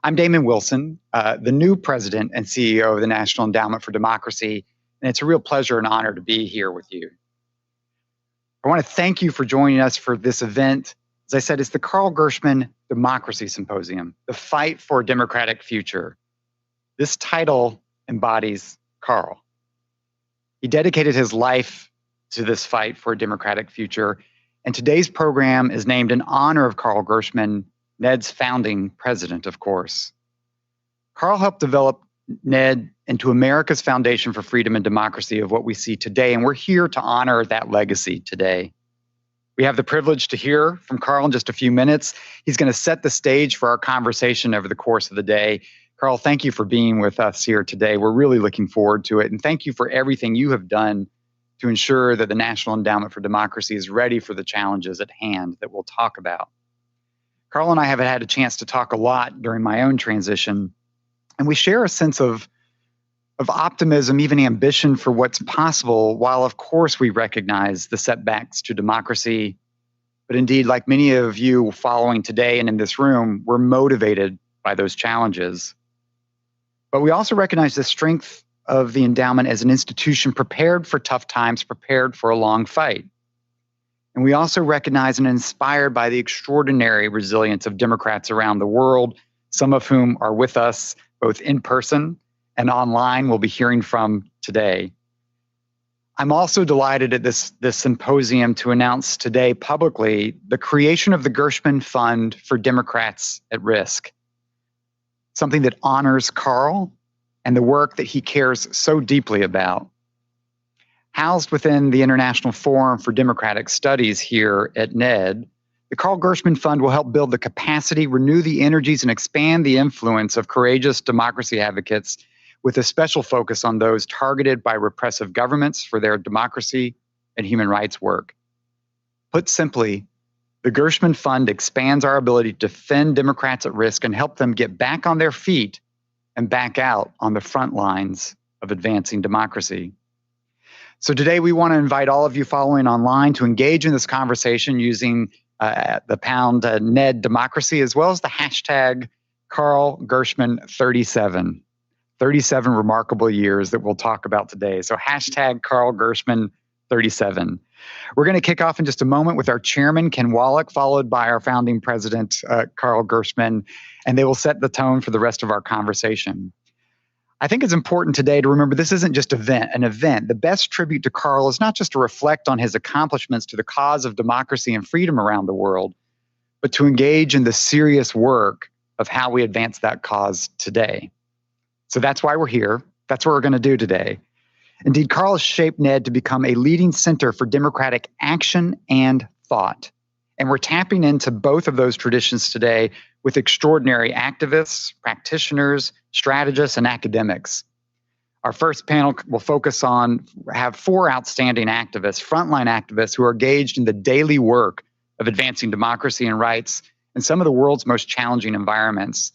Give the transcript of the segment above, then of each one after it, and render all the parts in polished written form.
I'm Damon Wilson, the new president and CEO of the National Endowment for Democracy, and it's a real pleasure and honor to be here with you. I want to thank you for joining us for this event. As I said, it's the Carl Gershman Democracy Symposium, the fight for a democratic future. This title embodies Carl. He dedicated his life to this fight for a democratic future, and today's program is named in honor of Carl Gershman, NED's founding president, of course. Carl helped develop NED into America's foundation for freedom and democracy of what we see today, and we're here to honor that legacy today. We have the privilege to hear from Carl in just a few minutes. He's going to set the stage for our conversation over the course of the day. Carl, thank you for being with us here today. We're really looking forward to it, and thank you for everything you have done to ensure that the National Endowment for Democracy is ready for the challenges at hand that we'll talk about. Carl and I have had a chance to talk a lot during my own transition, and we share a sense of optimism, even ambition for what's possible, while of course we recognize the setbacks to democracy. But indeed, like many of you following today and in this room, we're motivated by those challenges. But we also recognize the strength of the endowment as an institution prepared for tough times, prepared for a long fight. And we also recognize and inspired by the extraordinary resilience of Democrats around the world, some of whom are with us both in person and online. We'll be hearing from today. I'm also delighted at this symposium to announce today publicly the creation of the Gershman Fund for Democrats at Risk, something that honors Carl and the work that he cares so deeply about. Housed within the International Forum for Democratic Studies here at NED, the Carl Gershman Fund will help build the capacity, renew the energies, and expand the influence of courageous democracy advocates with a special focus on those targeted by repressive governments for their democracy and human rights work. Put simply, the Gershman Fund expands our ability to defend Democrats at risk and help them get back on their feet and back out on the front lines of advancing democracy. So today we want to invite all of you following online to engage in this conversation using the pound NED Democracy, as well as the hashtag Carl Gershman 37. 37 remarkable years that we'll talk about today. So hashtag Carl Gershman 37. We're going to kick off in just a moment with our chairman, Ken Wallach, followed by our founding president, Carl Gershman, and they will set the tone for the rest of our conversation. I think it's important today to remember this isn't just an event. The best tribute to Carl is not just to reflect on his accomplishments to the cause of democracy and freedom around the world, but to engage in the serious work of how we advance that cause today. So that's why we're here. That's what we're going to do today. Indeed, Carl has shaped NED to become a leading center for democratic action and thought. And we're tapping into both of those traditions today with extraordinary activists, practitioners, strategists, and academics. Our first panel will have 4 outstanding activists, frontline activists who are engaged in the daily work of advancing democracy and rights in some of the world's most challenging environments.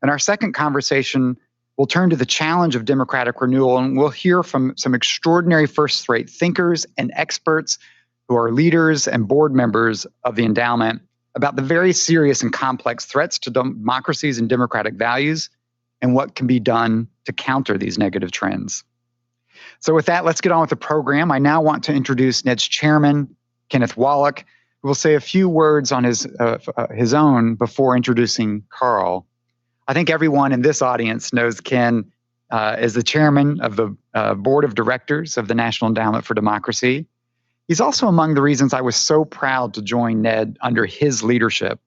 And our second conversation will turn to the challenge of democratic renewal, and we'll hear from some extraordinary first-rate thinkers and experts who are leaders and board members of the endowment about the very serious and complex threats to democracies and democratic values and what can be done to counter these negative trends. So with that, let's get on with the program. I now want to introduce NED's chairman, Kenneth Wallach, who will say a few words on his own before introducing Carl. I think everyone in this audience knows Ken as the chairman of the board of directors of the National Endowment for Democracy. He's also among the reasons I was so proud to join NED under his leadership.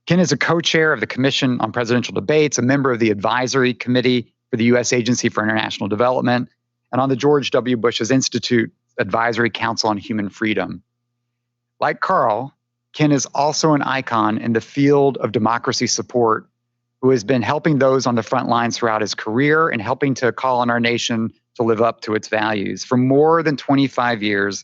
Ken is a co-chair of the Commission on Presidential Debates, a member of the Advisory Committee for the U.S. Agency for International Development, and on the George W. Bush's Institute Advisory Council on Human Freedom. Like Carl, Ken is also an icon in the field of democracy support, who has been helping those on the front lines throughout his career and helping to call on our nation to live up to its values. For more than 25 years,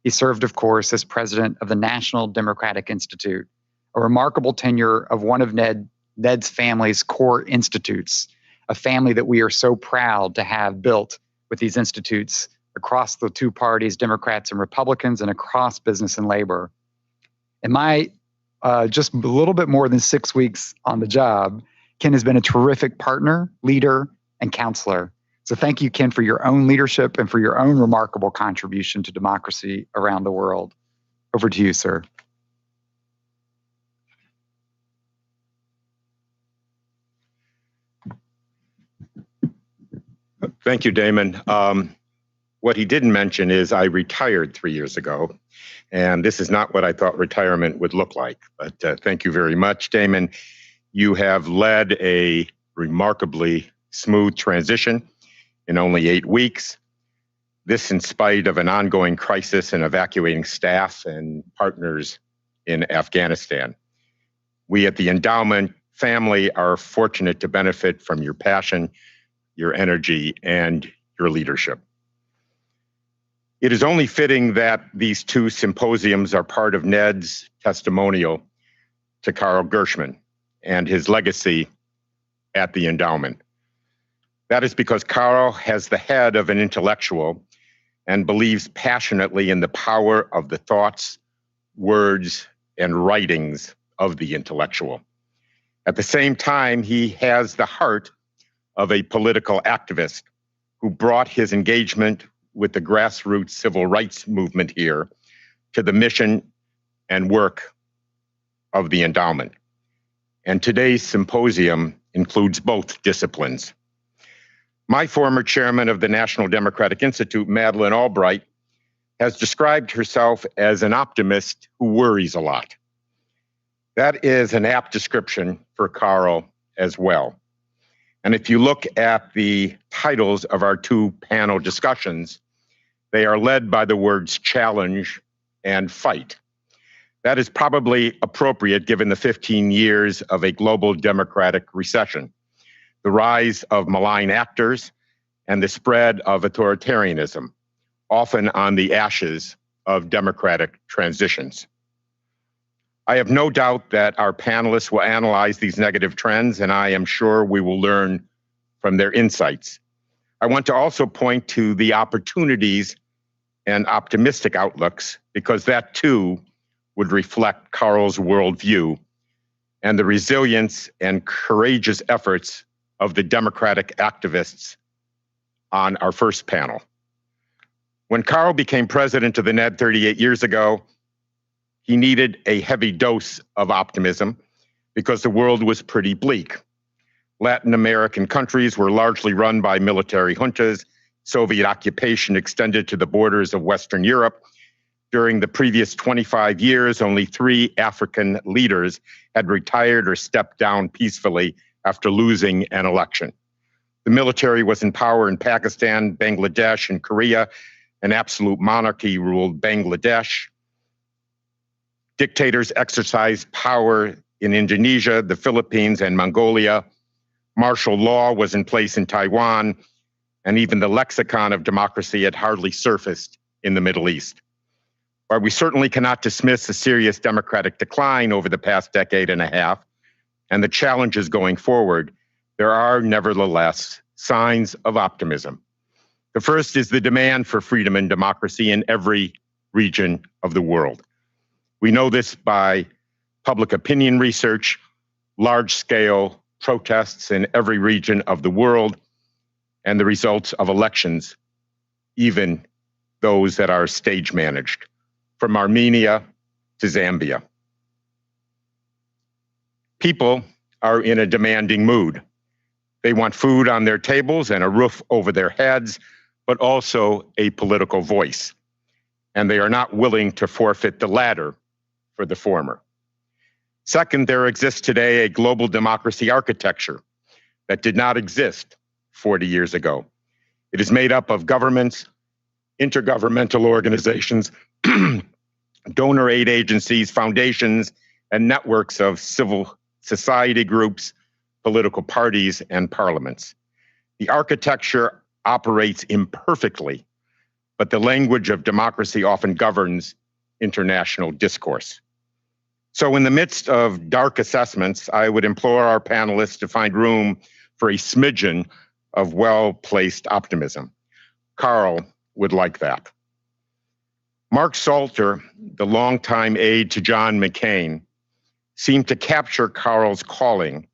he served, of course, as president of the National Democratic Institute, a remarkable tenure of one of NED's family's core institutes, a family that we are so proud to have built with these institutes across the two parties, Democrats and Republicans, and across business and labor. In my just a little bit more than 6 weeks on the job, Ken has been a terrific partner, leader, and counselor. So thank you, Ken, for your own leadership and for your own remarkable contribution to democracy around the world. Over to you, sir. Thank you, Damon. What he didn't mention is I retired 3 years ago, and this is not what I thought retirement would look like. But thank you very much, Damon. You have led a remarkably smooth transition in only 8 weeks. This in spite of an ongoing crisis in evacuating staff and partners in Afghanistan. We at the Endowment family are fortunate to benefit from your passion, your energy, and your leadership. It is only fitting that these 2 symposiums are part of Ned's testimonial to Carl Gershman and his legacy at the Endowment. That is because Carl has the head of an intellectual and believes passionately in the power of the thoughts, words, and writings of the intellectual. At the same time, he has the heart of a political activist who brought his engagement with the grassroots civil rights movement here to the mission and work of the Endowment. And today's symposium includes both disciplines. My former chairman of the National Democratic Institute, Madeleine Albright, has described herself as an optimist who worries a lot. That is an apt description for Carl as well. And if you look at the titles of our 2 panel discussions, they are led by the words challenge and fight. That is probably appropriate given the 15 years of a global democratic recession, the rise of malign actors, and the spread of authoritarianism, often on the ashes of democratic transitions. I have no doubt that our panelists will analyze these negative trends, and I am sure we will learn from their insights. I want to also point to the opportunities and optimistic outlooks, because that too would reflect Carl's worldview and the resilience and courageous efforts of the democratic activists on our first panel. When Carl became president of the NED 38 years ago, he needed a heavy dose of optimism because the world was pretty bleak. Latin American countries were largely run by military juntas. Soviet occupation extended to the borders of Western Europe. During the previous 25 years, only 3 African leaders had retired or stepped down peacefully after losing an election. The military was in power in Pakistan, Bangladesh, and Korea. An absolute monarchy ruled Bangladesh. Dictators exercised power in Indonesia, the Philippines, and Mongolia. Martial law was in place in Taiwan, and even the lexicon of democracy had hardly surfaced in the Middle East. While we certainly cannot dismiss a serious democratic decline over the past decade and a half and the challenges going forward, there are nevertheless signs of optimism. The first is the demand for freedom and democracy in every region of the world. We know this by public opinion research, large-scale protests in every region of the world, and the results of elections, even those that are stage-managed, from Armenia to Zambia. People are in a demanding mood. They want food on their tables and a roof over their heads, but also a political voice. And they are not willing to forfeit the latter for the former. Second, there exists today a global democracy architecture that did not exist 40 years ago. It is made up of governments, intergovernmental organizations, donor aid agencies, foundations, and networks of civil society groups, political parties, and parliaments. The architecture operates imperfectly, but the language of democracy often governs international discourse. So in the midst of dark assessments, I would implore our panelists to find room for a smidgen of well-placed optimism. Carl would like that. Mark Salter, the longtime aide to John McCain, seemed to capture Carl's calling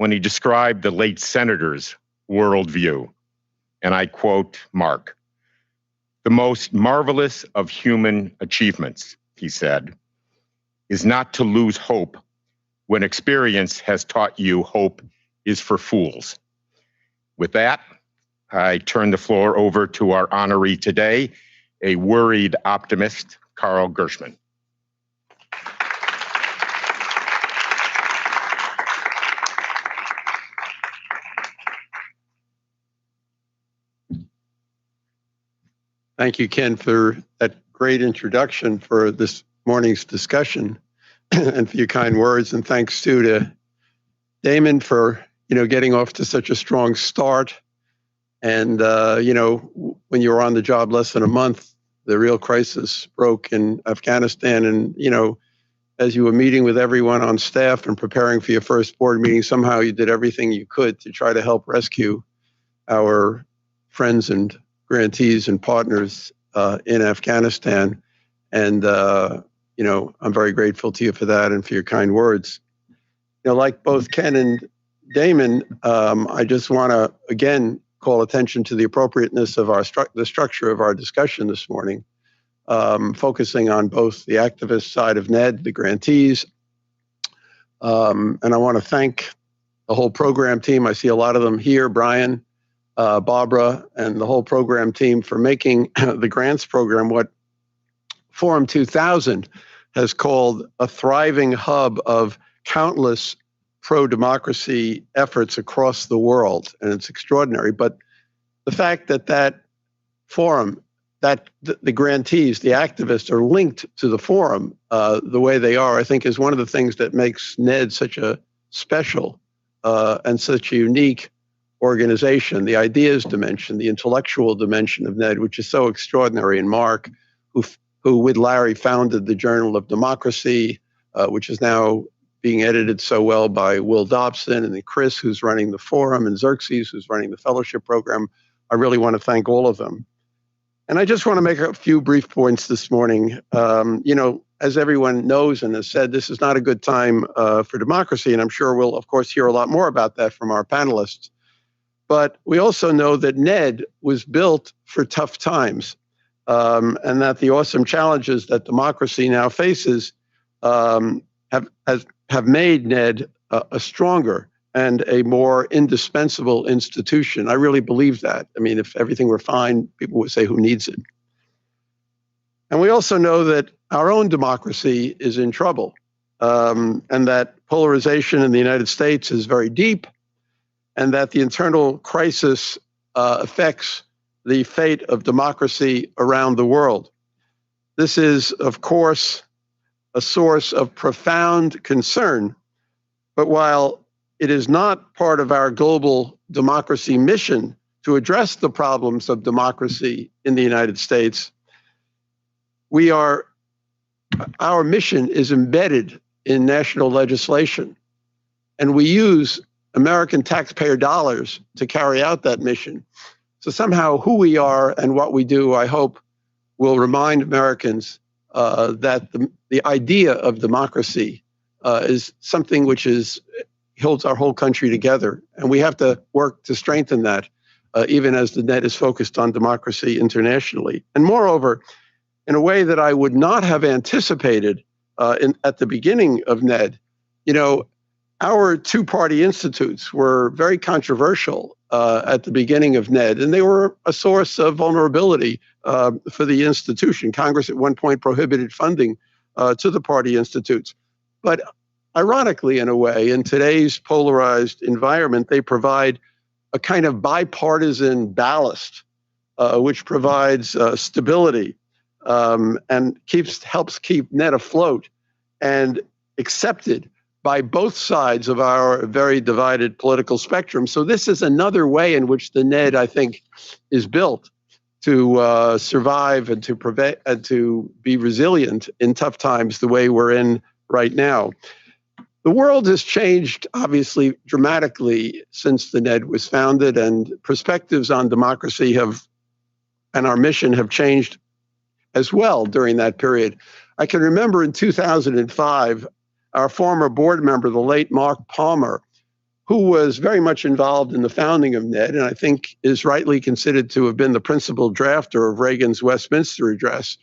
when he described the late senator's worldview. And I quote Mark, "The most marvelous of human achievements," he said, "is not to lose hope when experience has taught you hope is for fools." With that, I turn the floor over to our honoree today, a worried optimist, Carl Gershman. Thank you, Ken, for that great introduction for this morning's discussion and for your kind words. And thanks too to Damon for, getting off to such a strong start. And, when you were on the job less than a month, the real crisis broke in Afghanistan. And, as you were meeting with everyone on staff and preparing for your first board meeting, somehow you did everything you could to try to help rescue our friends and grantees and partners in Afghanistan. And, I'm very grateful to you for that and for your kind words. Like both Ken and Damon, I just want to, again, call attention to the appropriateness of the structure of our discussion this morning, focusing on both the activist side of NED, the grantees, and I want to thank the whole program team. I see a lot of them here, Brian, Barbara, and the whole program team for making the grants program what Forum 2000 has called a thriving hub of countless pro-democracy efforts across the world, and it's extraordinary. But the fact that forum, that the grantees, the activists are linked to the forum the way they are, I think is one of the things that makes NED such a special and such a unique organization. The ideas dimension, the intellectual dimension of NED, which is so extraordinary. And Mark, who with Larry founded the Journal of Democracy, which is now being edited so well by Will Dobson, and then Chris, who's running the forum, and Xerxes, who's running the fellowship program. I really want to thank all of them. And I just want to make a few brief points this morning. As everyone knows and has said, this is not a good time for democracy, and I'm sure we'll, of course, hear a lot more about that from our panelists. But we also know that NED was built for tough times, and that the awesome challenges that democracy now faces have made NED a stronger and a more indispensable institution. I really believe that. I mean, if everything were fine, people would say, who needs it? And we also know that our own democracy is in trouble, and that polarization in the United States is very deep, and that the internal crisis affects the fate of democracy around the world. This is, of course, a source of profound concern. But while it is not part of our global democracy mission to address the problems of democracy in the United States, our mission is embedded in national legislation. And we use American taxpayer dollars to carry out that mission. So somehow who we are and what we do, I hope, will remind Americans that the idea of democracy is something which holds our whole country together. And we have to work to strengthen that, even as the NED is focused on democracy internationally. And moreover, in a way that I would not have anticipated at the beginning of NED, our two-party institutes were very controversial at the beginning of NED, and they were a source of vulnerability for the institution. Congress at one point prohibited funding to the party institutes. But ironically, in a way, in today's polarized environment, they provide a kind of bipartisan ballast, which provides stability and helps keep NED afloat and accepted by both sides of our very divided political spectrum. So this is another way in which the NED, I think, is built to survive and to prevent and to be resilient in tough times the way we're in right now. The world has changed, obviously, dramatically since the NED was founded, and perspectives on democracy and our mission have changed as well during that period. I can remember in 2005, our former board member, the late Mark Palmer, who was very much involved in the founding of NED, and I think is rightly considered to have been the principal drafter of Reagan's Westminster Address,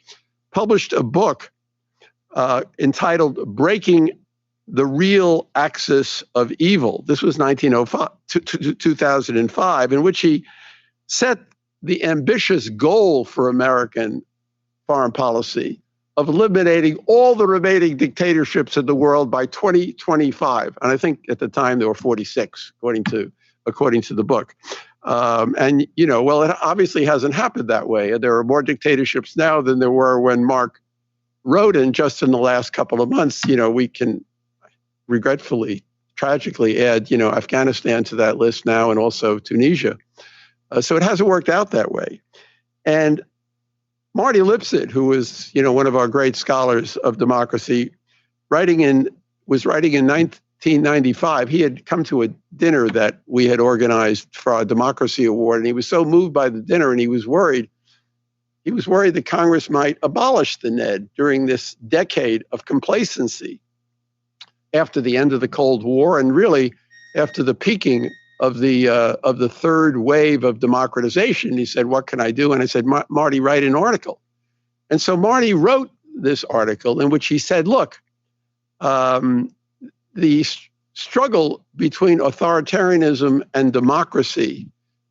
published a book entitled Breaking the Real Axis of Evil. This was 2005, in which he set the ambitious goal for American foreign policy of eliminating all the remaining dictatorships in the world by 2025. And I think at the time there were 46, according to the book. And, you know, well, it obviously hasn't happened that way. There are more dictatorships now than there were when Mark wrote, and just in the last couple of months, you know, we can regretfully, tragically add, you know, Afghanistan to that list now, and also Tunisia. So it hasn't worked out that way. And Marty Lipset, who was, you know, one of our great scholars of democracy, was writing in 1995. He had come to a dinner that we had organized for our Democracy Award, and he was so moved by the dinner, and he was worried. He was worried that Congress might abolish the NED during this decade of complacency after the end of the Cold War, and really after the peaking of the third wave of democratization. He said, "What can I do?" And I said, "Marty, write an article." And so Marty wrote this article in which he said, "Look, the struggle between authoritarianism and democracy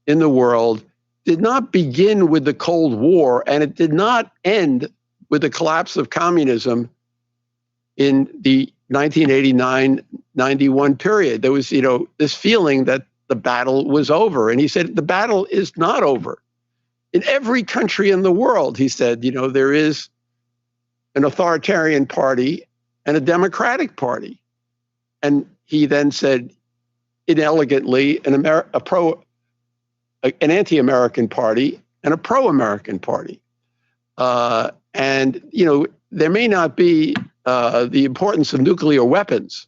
in the world did not begin with the Cold War, and it did not end with the collapse of communism in the 1989-91 period. There was, you know, this feeling that the battle was over. And he said, the battle is not over. In every country in the world," he said, "you know, there is an authoritarian party and a democratic party." And he then said, inelegantly, an anti-American party and a pro-American party. And, you know, there may not be the importance of nuclear weapons,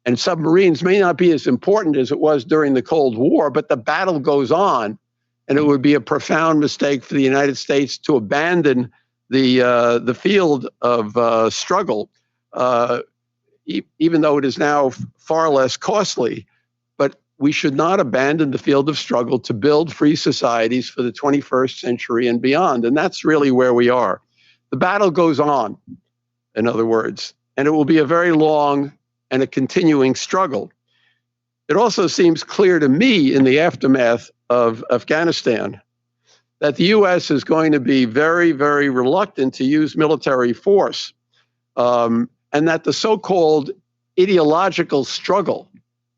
and submarines may not be as important as it was during the Cold War, but the battle goes on, and it would be a profound mistake for the United States to abandon the field of struggle, even though it is now far less costly. But we should not abandon the field of struggle to build free societies for the 21st century and beyond. And that's really where we are. The battle goes on, in other words, and it will be a very long and a continuing struggle. It also seems clear to me in the aftermath of Afghanistan that the U.S. is going to be very, very reluctant to use military force, and that the so-called ideological struggle,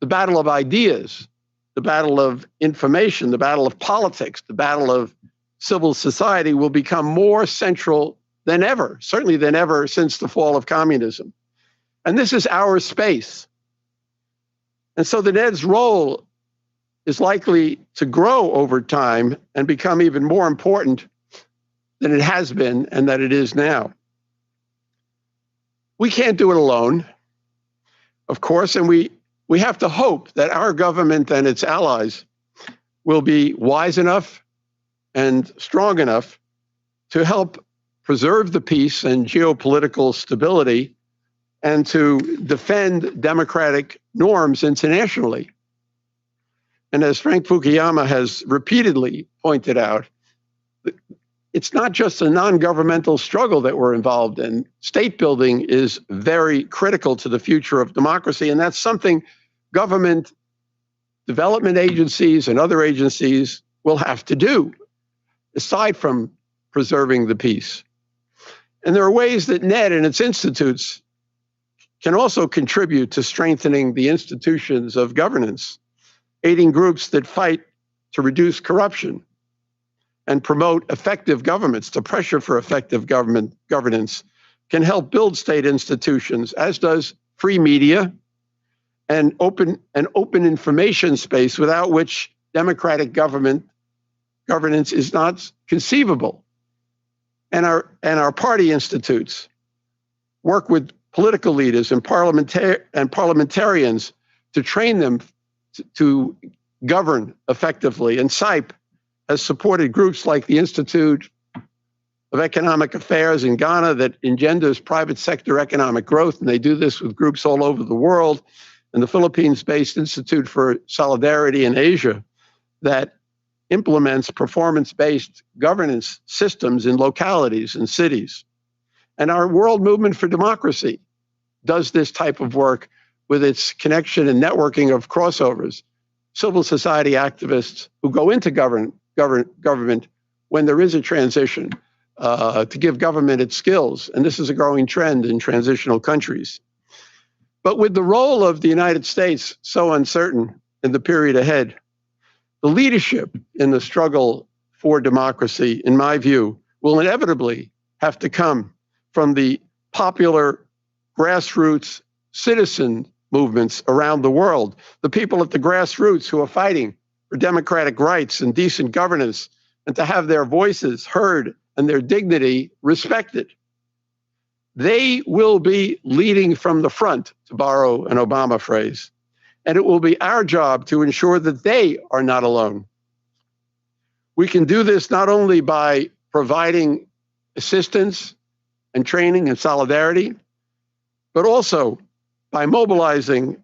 the battle of ideas, the battle of information, the battle of politics, the battle of civil society will become more central than ever, certainly than ever since the fall of communism. And this is our space. And so the NED's role is likely to grow over time and become even more important than it has been and that it is now. We can't do it alone, of course, and we have to hope that our government and its allies will be wise enough and strong enough to help preserve the peace and geopolitical stability and to defend democratic norms internationally. And as Frank Fukuyama has repeatedly pointed out, it's not just a non-governmental struggle that we're involved in. State building is very critical to the future of democracy, and that's something government development agencies and other agencies will have to do, aside from preserving the peace. And there are ways that NED and its institutes can also contribute to strengthening the institutions of governance, aiding groups that fight to reduce corruption and promote effective governments. The pressure for effective governance can help build state institutions, as does free media and open information space, without which democratic governance is not conceivable. And our party institutes work with political leaders and parliamentarians to train them to govern effectively. And SIPE has supported groups like the Institute of Economic Affairs in Ghana that engenders private sector economic growth, and they do this with groups all over the world. and the Philippines-based Institute for Solidarity in Asia that implements performance-based governance systems in localities and cities. And our World Movement for Democracy does this type of work with its connection and networking of crossovers, civil society activists who go into government when there is a transition to give government its skills. And this is a growing trend in transitional countries. But with the role of the United States so uncertain in the period ahead, the leadership in the struggle for democracy, in my view, will inevitably have to come from the popular grassroots citizen movements around the world, the people at the grassroots who are fighting for democratic rights and decent governance, and to have their voices heard and their dignity respected. They will be leading from the front, to borrow an Obama phrase, and it will be our job to ensure that they are not alone. We can do this not only by providing assistance and training and solidarity, but also by mobilizing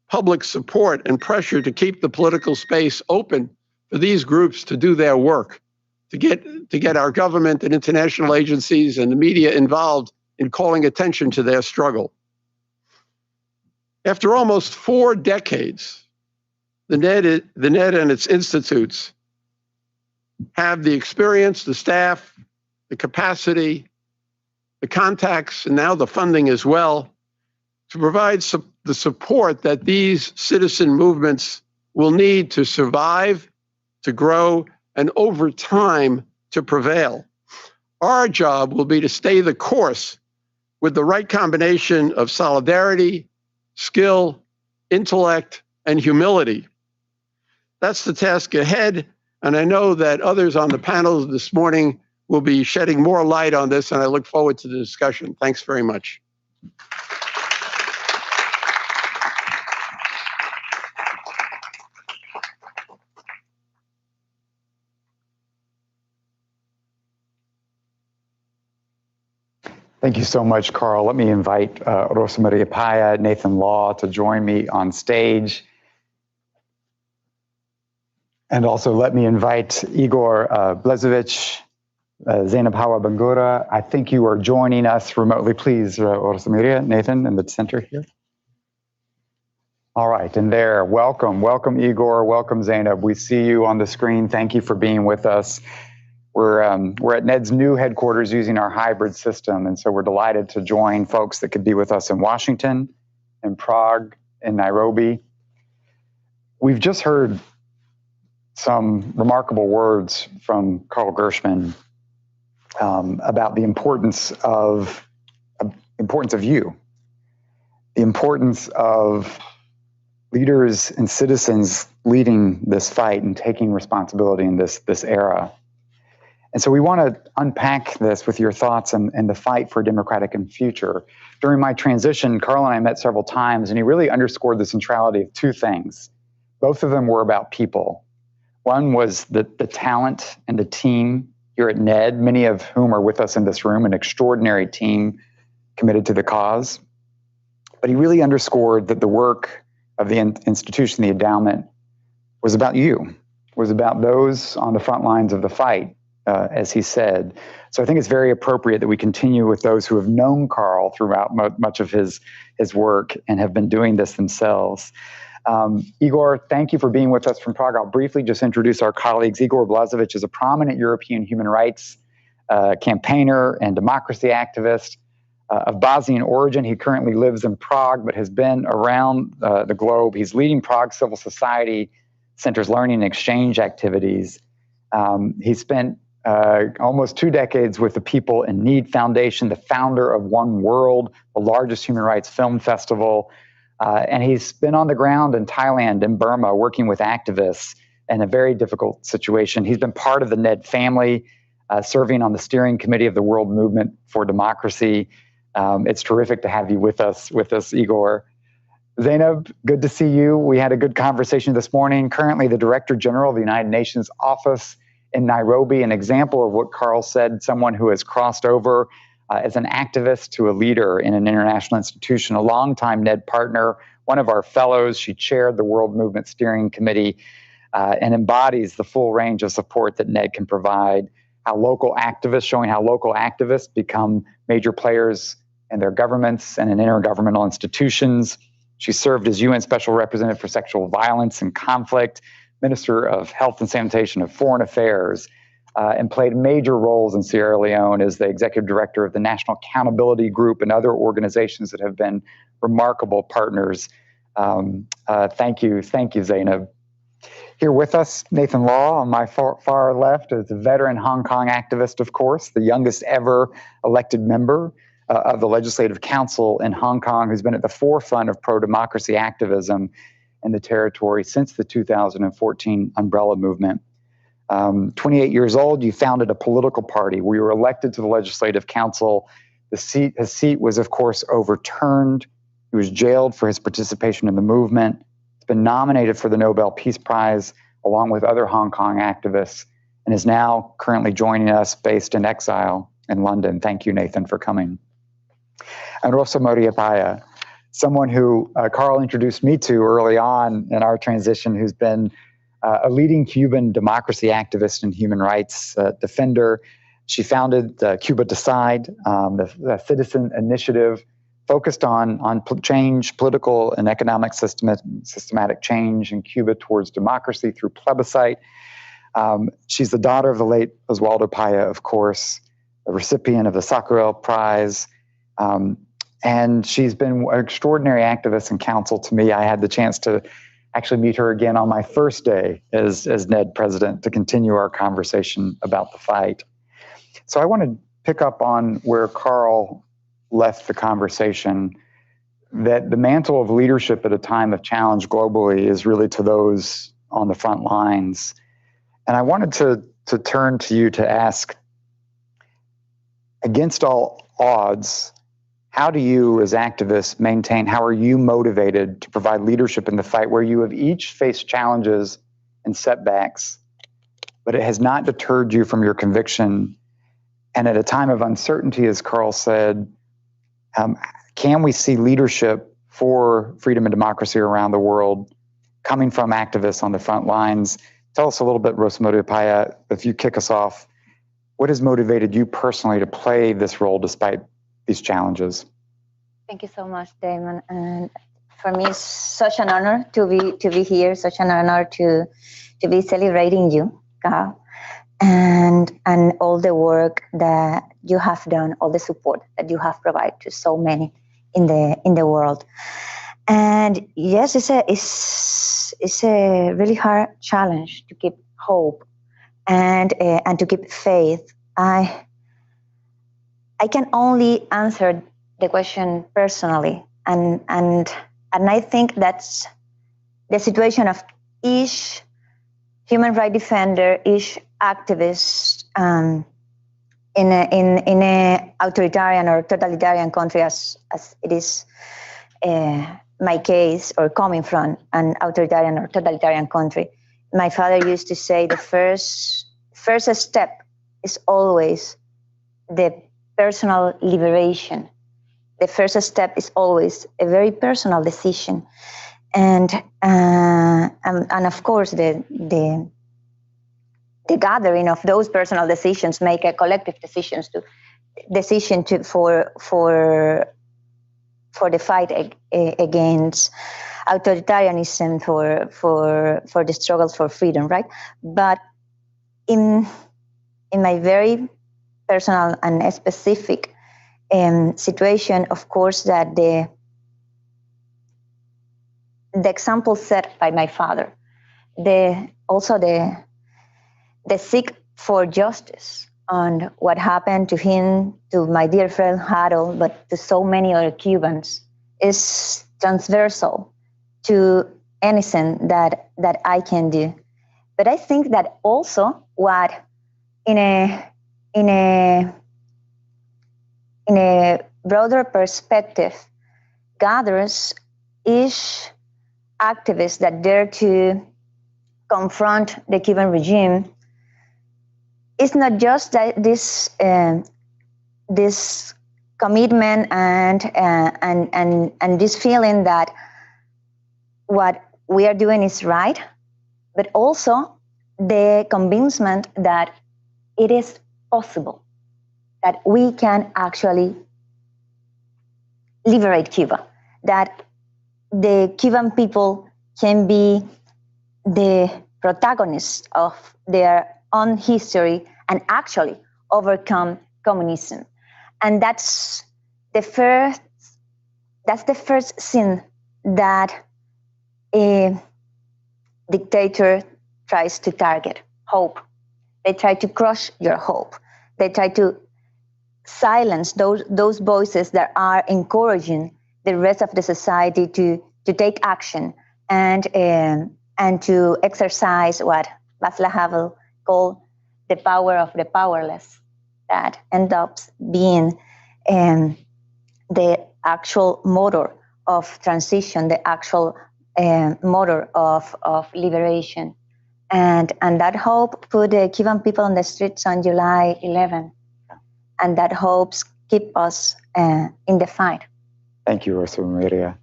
public support and pressure to keep the political space open for these groups to do their work, to get our government and international agencies and the media involved in calling attention to their struggle. After almost 4 decades, the NED and its institutes have the experience, the staff, the capacity, the contacts, and now the funding as well, to provide the support that these citizen movements will need to survive, to grow, and over time to prevail. Our job will be to stay the course with the right combination of solidarity, skill, intellect, and humility. That's the task ahead, and I know that others on the panel this morning will be shedding more light on this, and I look forward to the discussion. Thanks very much. Thank you so much, Carl. Let me invite Rosa Maria Paya, Nathan Law to join me on stage. And also let me invite Igor Blezovic, Zainab Hawa Bangura. I think you are joining us remotely. Please, Rosa Maria, Nathan, in the center here. All right, and there, welcome Igor, welcome Zainab. We see you on the screen. Thank you for being with us. We're at NED's new headquarters using our hybrid system, and so we're delighted to join folks that could be with us in Washington, in Prague, in Nairobi. We've just heard some remarkable words from Carl Gershman about the importance of you, the importance of leaders and citizens leading this fight and taking responsibility in this era. And so we want to unpack this with your thoughts and the fight for a democratic future. During my transition, Carl and I met several times, and he really underscored the centrality of 2 things. Both of them were about people. One was the talent and the team here at NED, many of whom are with us in this room, an extraordinary team committed to the cause. But he really underscored that the work of the institution, the endowment, was about you, was about those on the front lines of the fight. As he said. So I think it's very appropriate that we continue with those who have known Carl throughout much of his work and have been doing this themselves. Igor, thank you for being with us from Prague. I'll briefly just introduce our colleagues. Igor Blezovic is a prominent European human rights campaigner and democracy activist of Bosnian origin. He currently lives in Prague, but has been around the globe. He's leading Prague Civil Society Center's learning and exchange activities. He spent almost 2 decades with the People in Need Foundation, the founder of One World, the largest human rights film festival. And he's been on the ground in Thailand and Burma working with activists in a very difficult situation. He's been part of the NED family, serving on the steering committee of the World Movement for Democracy. It's terrific to have you with us, Igor. Zainab, good to see you. We had a good conversation this morning. Currently the Director General of the United Nations Office in Nairobi, an example of what Carl said, someone who has crossed over as an activist to a leader in an international institution, a longtime NED partner, one of our fellows. She chaired the World Movement Steering Committee and embodies the full range of support that NED can provide. Showing how local activists become major players in their governments and in intergovernmental institutions. She served as UN Special Representative for Sexual Violence and Conflict, Minister of Health and Sanitation and Foreign Affairs, and played major roles in Sierra Leone as the Executive Director of the National Accountability Group and other organizations that have been remarkable partners. Thank you, Zainab. Here with us, Nathan Law on my far left is a veteran Hong Kong activist, of course, the youngest ever elected member of the Legislative Council in Hong Kong, who's been at the forefront of pro-democracy activism in the territory since the 2014 Umbrella Movement. 28 years old, you founded a political party. We were elected to the Legislative Council. His seat was, of course, overturned. He was jailed for his participation in the movement. He's been nominated for the Nobel Peace Prize along with other Hong Kong activists and is now currently joining us based in exile in London. Thank you, Nathan, for coming. And Rosa Maria Paya, someone who Carl introduced me to early on in our transition, who's been a leading Cuban democracy activist and human rights defender. She founded Cuba Decide, the citizen initiative focused on political and economic systematic change in Cuba towards democracy through plebiscite. She's the daughter of the late Oswaldo Paya, of course, a recipient of the Sakharov Prize. And she's been an extraordinary activist and counsel to me. I had the chance to actually meet her again on my first day as NED president to continue our conversation about the fight. So I want to pick up on where Carl left the conversation, that the mantle of leadership at a time of challenge globally is really to those on the front lines. And I wanted to turn to you to ask, against all odds, how do you as activists how are you motivated to provide leadership in the fight where you have each faced challenges and setbacks, but it has not deterred you from your conviction? And at a time of uncertainty, as Carl said, can we see leadership for freedom and democracy around the world coming from activists on the front lines? Tell us a little bit, Rosa Maria Paya, if you kick us off, what has motivated you personally to play this role despite these challenges? Thank you so much, Damon. And for me, it's such an honor to be here, such an honor to be celebrating you, Carl, and all the work that you have done, all the support that you have provided to so many in the world. And yes, it's a really hard challenge to keep hope and to keep faith. I can only answer the question personally, and I think that's the situation of each human rights defender, each activist in a authoritarian or totalitarian country, as it is my case, or coming from an authoritarian or totalitarian country. My father used to say the first step is always the personal liberation. The first step is always a very personal decision, and of course the gathering of those personal decisions make a collective decision for the fight against authoritarianism, for the struggles for freedom, right? But in my very personal and specific situation, of course, that the example set by my father, the seek for justice on what happened to him, to my dear friend Harold, but to so many other Cubans, is transversal to anything that I can do. But I think that also what in a broader perspective gathers each activist that dare to confront the Cuban regime is not just that this commitment and this feeling that what we are doing is right, but also the convincement that it is possible, that we can actually liberate Cuba, that the Cuban people can be the protagonists of their own history and actually overcome communism. And that's the first sin that a dictator tries to target: hope. They try to crush your hope. They try to silence those voices that are encouraging the rest of the society to take action and to exercise what Václav Havel called the power of the powerless, that ends up being the actual motor of transition, the actual motor of liberation. And that hope put the Cuban people on the streets on July 11. And that hopes keep us in the fight. Thank you, Rosa Maria.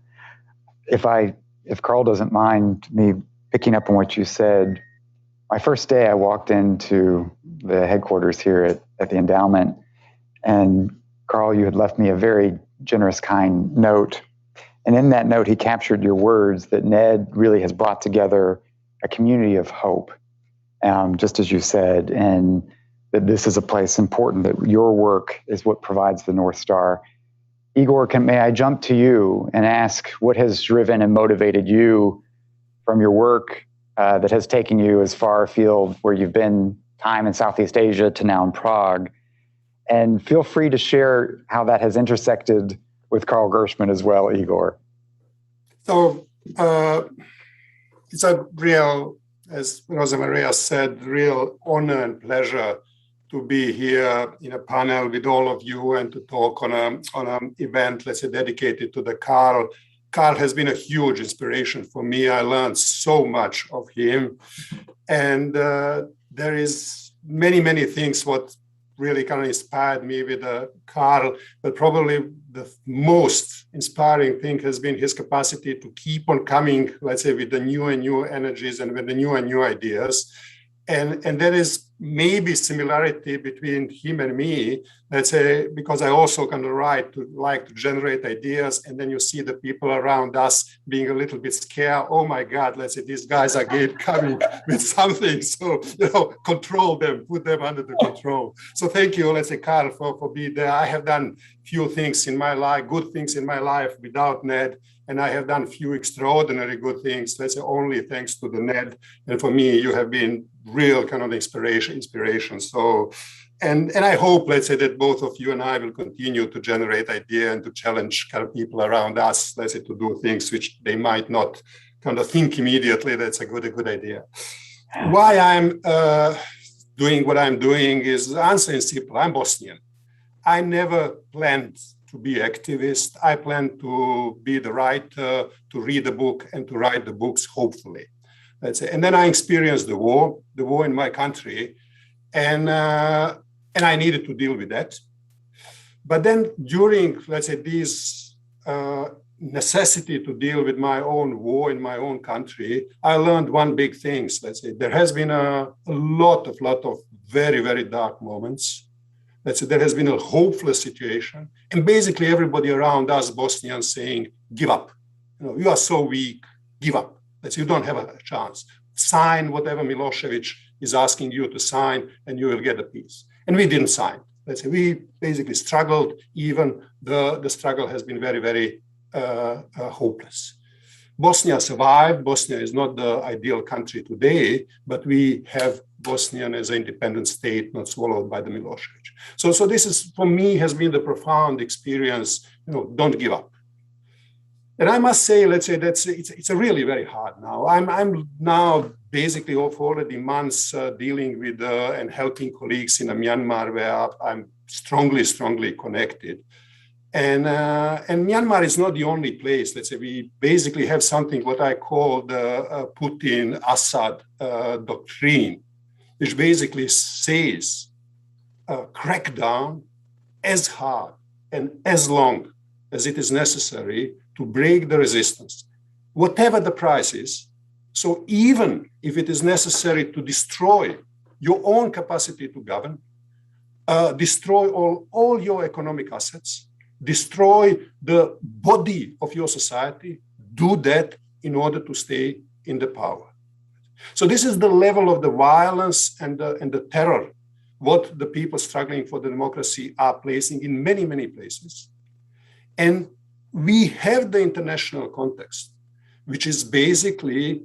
If Carl doesn't mind me picking up on what you said, my first day I walked into the headquarters here at the endowment, and Carl, you had left me a very generous, kind note. And in that note, he captured your words that NED really has brought together a community of hope, just as you said, and that this is a place important, that your work is what provides the North Star. Igor, may I jump to you and ask what has driven and motivated you from your work that has taken you as far afield where you've been time in Southeast Asia to now in Prague? And feel free to share how that has intersected with Carl Gershman as well, Igor. So it's a real, as Rosa Maria said, real honor and pleasure to be here in a panel with all of you and to talk on an event, let's say, dedicated to the Carl. Carl has been a huge inspiration for me. I learned so much of him. And there is many things what really kind of inspired me with Carl, but probably the most inspiring thing has been his capacity to keep on coming, let's say, with the new and new energies and with the new and new ideas. And there is maybe similarity between him and me, let's say, because I also kind of like to generate ideas, and then you see the people around us being a little bit scared. Oh my God, let's say these guys are coming with something. So, control them, put them under the control. So thank you, let's say, Carl, for being there. I have done few things in my life, good things in my life without NED. And I have done few extraordinary good things, let's say, only thanks to the NED. And for me, you have been real kind of inspiration. So, and I hope, let's say, that both of you and I will continue to generate idea and to challenge kind of people around us, let's say, to do things which they might not kind of think immediately. That's a good idea. Why I'm doing what I'm doing is, the answer is simple. I'm Bosnian. I never planned to be activist. I plan to be the writer, to read a book and to write the books, hopefully. Let's say. And then I experienced the war in my country, and I needed to deal with that. But then during, let's say, this necessity to deal with my own war in my own country, I learned one big thing. Let's say there has been a lot of very dark moments. Let's say there has been a hopeless situation, and basically everybody around us Bosnians saying, give up. You are so weak, give up. Let's say you don't have a chance. Sign whatever Milosevic is asking you to sign, and you will get a peace. And we didn't sign. Let's say we basically struggled. Even the struggle has been very hopeless. Bosnia survived. Bosnia is not the ideal country today, but we have Bosnia as an independent state, not swallowed by the Milosevic. So this is, for me, has been the profound experience. Don't give up. And I must say, let's say it's a really very hard now. I'm now basically already months dealing with and helping colleagues in Myanmar, where I'm strongly connected. And Myanmar is not the only place. Let's say we basically have something what I call the Putin-Assad doctrine, which basically says crack down as hard and as long as it is necessary to break the resistance. whatever the price is. So even if it is necessary to destroy your own capacity to govern, destroy all your economic assets, destroy the body of your society, do that in order to stay in the power. So this is the level of the violence and the terror what the people struggling for the democracy are placing in many, many places. And we have the international context, which is basically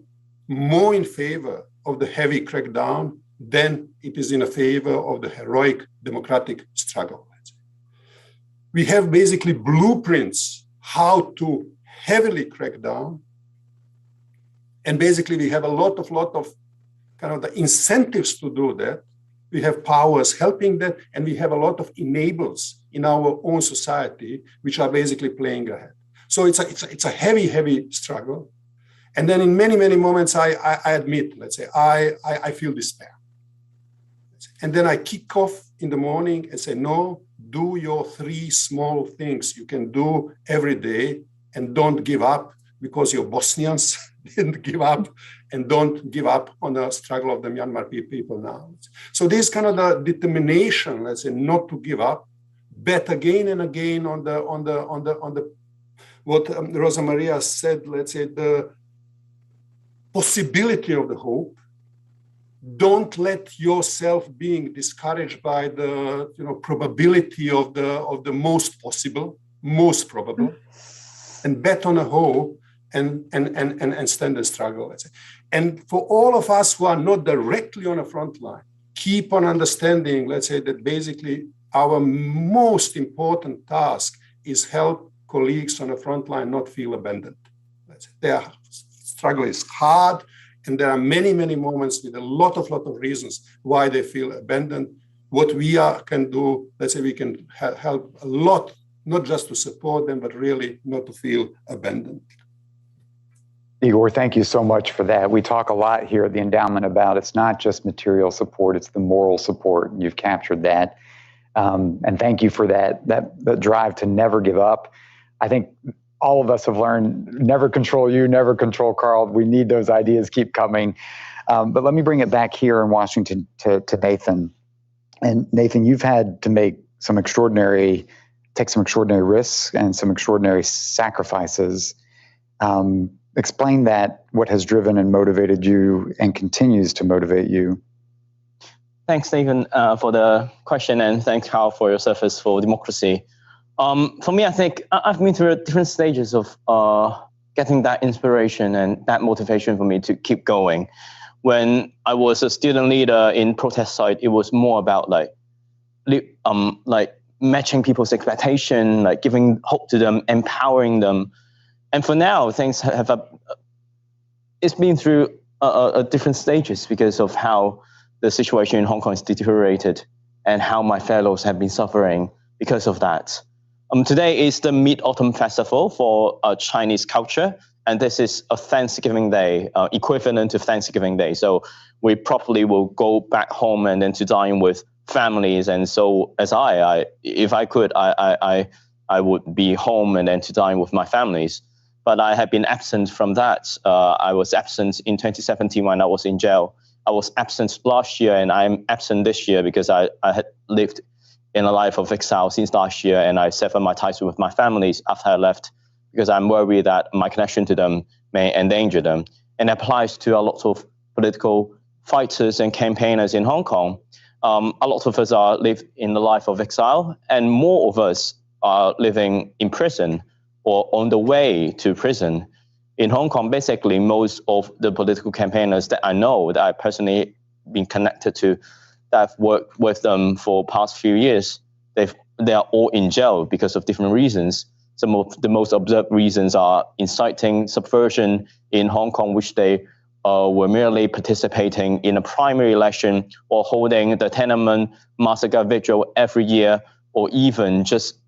more in favor of the heavy crackdown than it is in favor of the heroic democratic struggle. We have basically blueprints how to heavily crack down. And basically we have a lot of kind of the incentives to do that. We have powers helping that, and we have a lot of enablers in our own society, which are basically playing ahead. So it's a heavy struggle. And then in many, many moments, I admit, let's say, I feel despair. And then I kick off in the morning and say, no, do your 3 small things you can do every day and don't give up, because your Bosnians didn't give up, and don't give up on the struggle of the Myanmar people now. So this kind of the determination, let's say, not to give up, bet again and again on the what Rosa Maria said, let's say, the possibility of the hope. Don't let yourself being discouraged by the probability of the most probable, and bet on a hope and stand and struggle. Let's say. And for all of us who are not directly on the front line, keep on understanding, let's say, that basically our most important task is help colleagues on the front line not feel abandoned. Let's say. Their struggle is hard, and there are many, many moments with a lot of reasons why they feel abandoned. What we can do, let's say, we can help a lot, not just to support them, but really not to feel abandoned. Igor, thank you so much for that. We talk a lot here at the endowment about it's not just material support, it's the moral support. You've captured that. And thank you for that drive to never give up. I think all of us have learned, never control you, never control Carl. We need those ideas keep coming. But let me bring it back here in Washington to Nathan. And Nathan, you've had to take some extraordinary risks and some extraordinary sacrifices. Explain that, what has driven and motivated you and continues to motivate you. Thanks, Stephen, for the question, and thanks, Carl, for your service for democracy. For me, I think I've been through different stages of getting that inspiration and that motivation for me to keep going. When I was a student leader in protest site, it was more about like matching people's expectation, like giving hope to them, empowering them. And for now, things it's been through different stages because of how the situation in Hong Kong is deteriorated and how my fellows have been suffering because of that. Today is the Mid-Autumn Festival for Chinese culture, and this is a Thanksgiving Day, equivalent to Thanksgiving Day. So we probably will go back home and then to dine with families. And so as if I could, I would be home and then to dine with my families. But I have been absent from that. I was absent in 2017 when I was in jail. I was absent last year, and I'm absent this year because I had lived in a life of exile since last year, and I severed my ties with my families after I left because I'm worried that my connection to them may endanger them. And it applies to a lot of political fighters and campaigners in Hong Kong. A lot of us live in the life of exile, and more of us are living in prison or on the way to prison. In Hong Kong, basically, most of the political campaigners that I know, that I personally been connected to, that I've worked with them for past few years, they are all in jail because of different reasons. Some of the most observed reasons are inciting subversion in Hong Kong, which they were merely participating in a primary election or holding the Tiananmen massacre vigil every year, or even just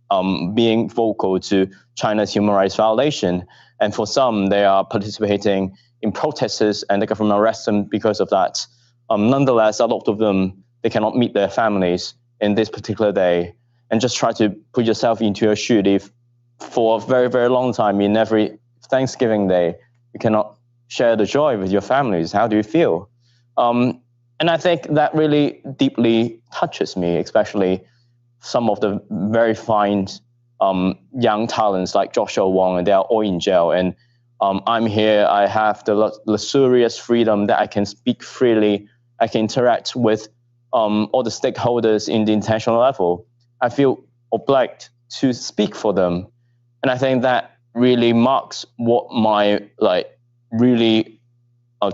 being vocal to China's human rights violation. And for some, they are participating in protests and the government arrests them because of that. Nonetheless, a lot of them, they cannot meet their families in this particular day. And just try to put yourself into your shoe. If for a very, very long time, in every Thanksgiving Day, You cannot share the joy with your families. How do you feel? And I think that really deeply touches me, especially some of the very fine young talents like Joshua Wong, and they are all in jail. And I'm here. I have the luxurious freedom that I can speak freely. I can interact with all the stakeholders in the international level. I feel obliged to speak for them. And I think that really marks what my really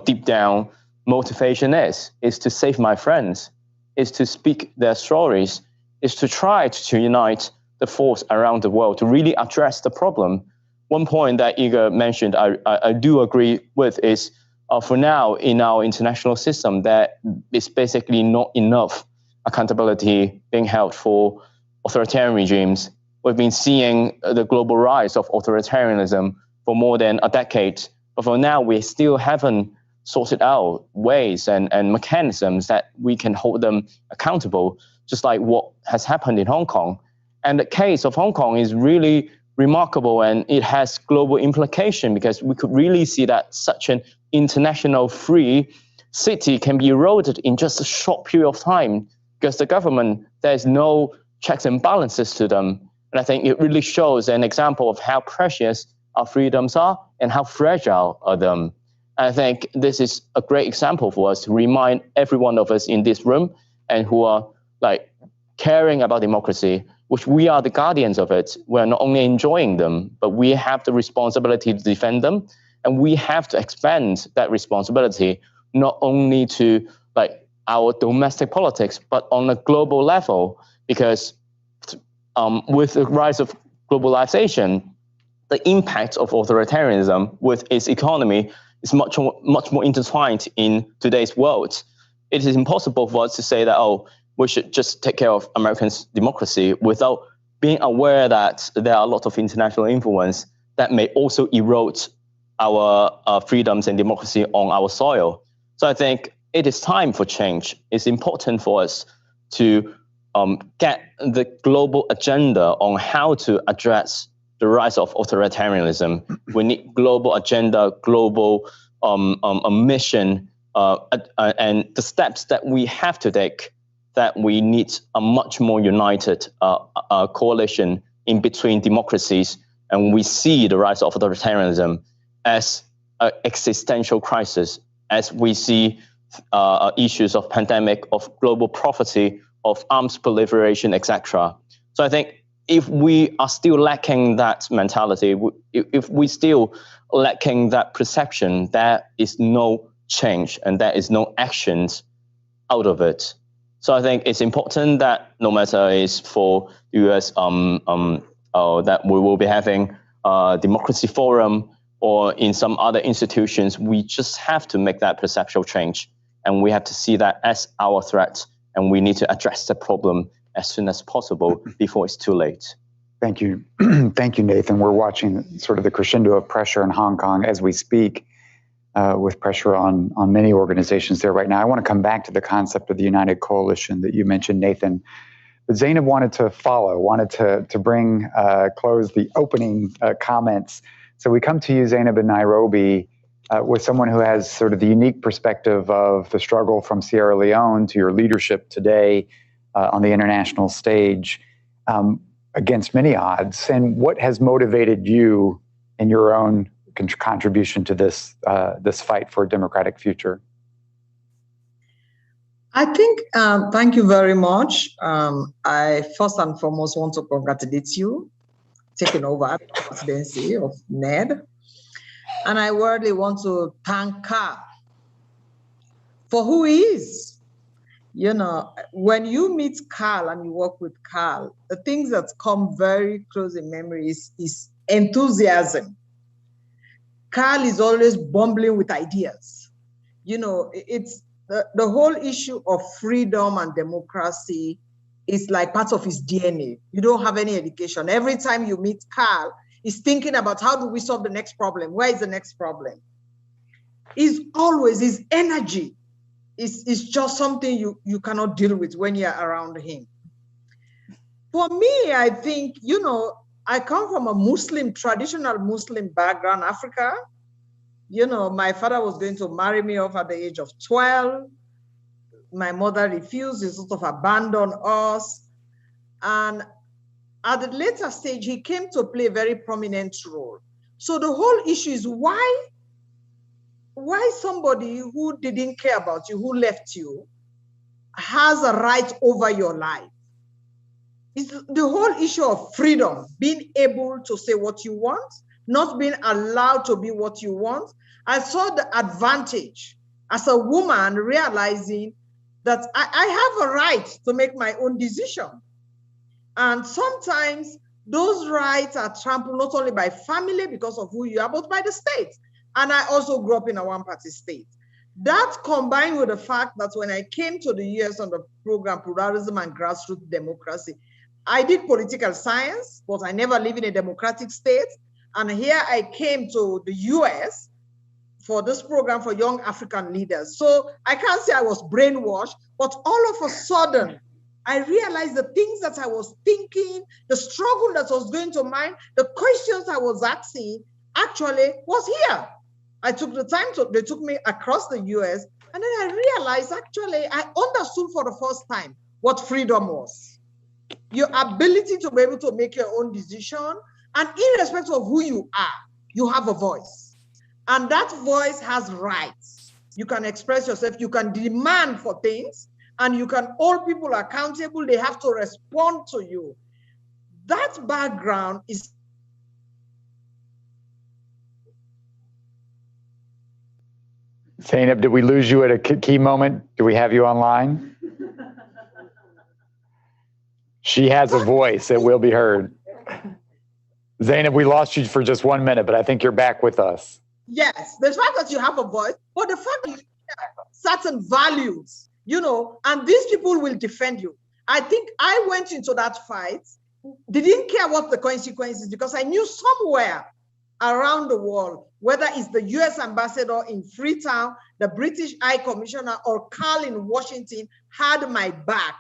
deep down motivation is to save my friends, is to speak their stories, is to try to unite the force around the world to really address the problem. One point that Igor mentioned, I do agree with, is for now in our international system, there is basically not enough accountability being held for authoritarian regimes. We've been seeing the global rise of authoritarianism for more than a decade, but for now we still haven't sorted out ways and mechanisms that we can hold them accountable, just like what has happened in Hong Kong. And the case of Hong Kong is really remarkable, and it has global implication, because we could really see that such an international free city can be eroded in just a short period of time, because the government, there's no checks and balances to them. And I think it really shows an example of how precious our freedoms are and how fragile are them. I think this is a great example for us to remind every one of us in this room and who are caring about democracy, which we are the guardians of it. We're not only enjoying them, but we have the responsibility to defend them. And we have to expand that responsibility not only to our domestic politics, but on a global level, because with the rise of globalization, the impact of authoritarianism with its economy is much more intertwined in today's world. It is impossible for us to say that, we should just take care of American democracy without being aware that there are a lot of international influence that may also erode our freedoms and democracy on our soil. So I think it is time for change. It's important for us to get the global agenda on how to address the rise of authoritarianism. We need global agenda, global mission, and the steps that we have to take, that we need a much more united coalition in between democracies. And we see the rise of authoritarianism as an existential crisis, as we see issues of pandemic, of global poverty, of arms proliferation, etc. So I think if we are still lacking that mentality, if we still lacking that perception, there is no change and there is no actions out of it. So I think it's important that no matter is for US that we will be having a democracy forum or in some other institutions, we just have to make that perceptual change, and we have to see that as our threat, and we need to address the problem as soon as possible before it's too late. Thank you. Thank you, Nathan. We're watching sort of the crescendo of pressure in Hong Kong as we speak, with pressure on many organizations there right now. I want to come back to the concept of the United Coalition that you mentioned, Nathan. But Zainab wanted to follow, wanted to bring, close the opening comments. So we come to you, Zainab, in Nairobi, with someone who has sort of the unique perspective of the struggle from Sierra Leone to your leadership today on the international stage, against many odds. And what has motivated you in your own contribution to this fight for a democratic future? I think, thank you very much. I first and foremost want to congratulate you taking over the presidency of NED. And I really want to thank Carl for who he is. You know, when you meet Carl and you work with Carl, the things that come very close in memory is enthusiasm. Carl is always bumbling with ideas. You know, it's the whole issue of freedom and democracy is like part of his DNA. You don't have any education. Every time you meet Carl, he's thinking about how do we solve the next problem? Where is the next problem? He's always, his energy is just something you cannot deal with when you're around him. For me, I think, you know, I come from a traditional Muslim background, Africa. You know, my father was going to marry me off at the age of 12. My mother refused, he sort of abandoned us. And at the later stage, he came to play a very prominent role. So the whole issue is why somebody who didn't care about you, who left you, has a right over your life. It's the whole issue of freedom, being able to say what you want, not being allowed to be what you want. I saw the advantage as a woman realizing that I have a right to make my own decision. And sometimes those rights are trampled not only by family because of who you are, but by the state. And I also grew up in a one-party state. That combined with the fact that when I came to the US on the program, Pluralism and Grassroots Democracy, I did political science, but I never lived in a democratic state. And here I came to the US for this program for young African leaders. So I can't say I was brainwashed, but all of a sudden, I realized the things that I was thinking, the struggle that was going to mind, the questions I was asking actually was here. I took the time they took me across the US, and then I realized actually I understood for the first time what freedom was. Your ability to be able to make your own decision, and irrespective of who you are, you have a voice. And that voice has rights. You can express yourself, you can demand for things, and you can hold people accountable. They have to respond to you. That background is. Zainab, did we lose you at a key moment? Do we have you online? She has a voice that will be heard. Zainab, we lost you for just 1 minute, but I think you're back with us. Yes, the fact that you have a voice, but the fact that you have certain values, you know, and these people will defend you. I think I went into that fight, they didn't care what the consequences, because I knew somewhere around the world, whether it's the US ambassador in Freetown, the British High Commissioner, or Carl in Washington had my back.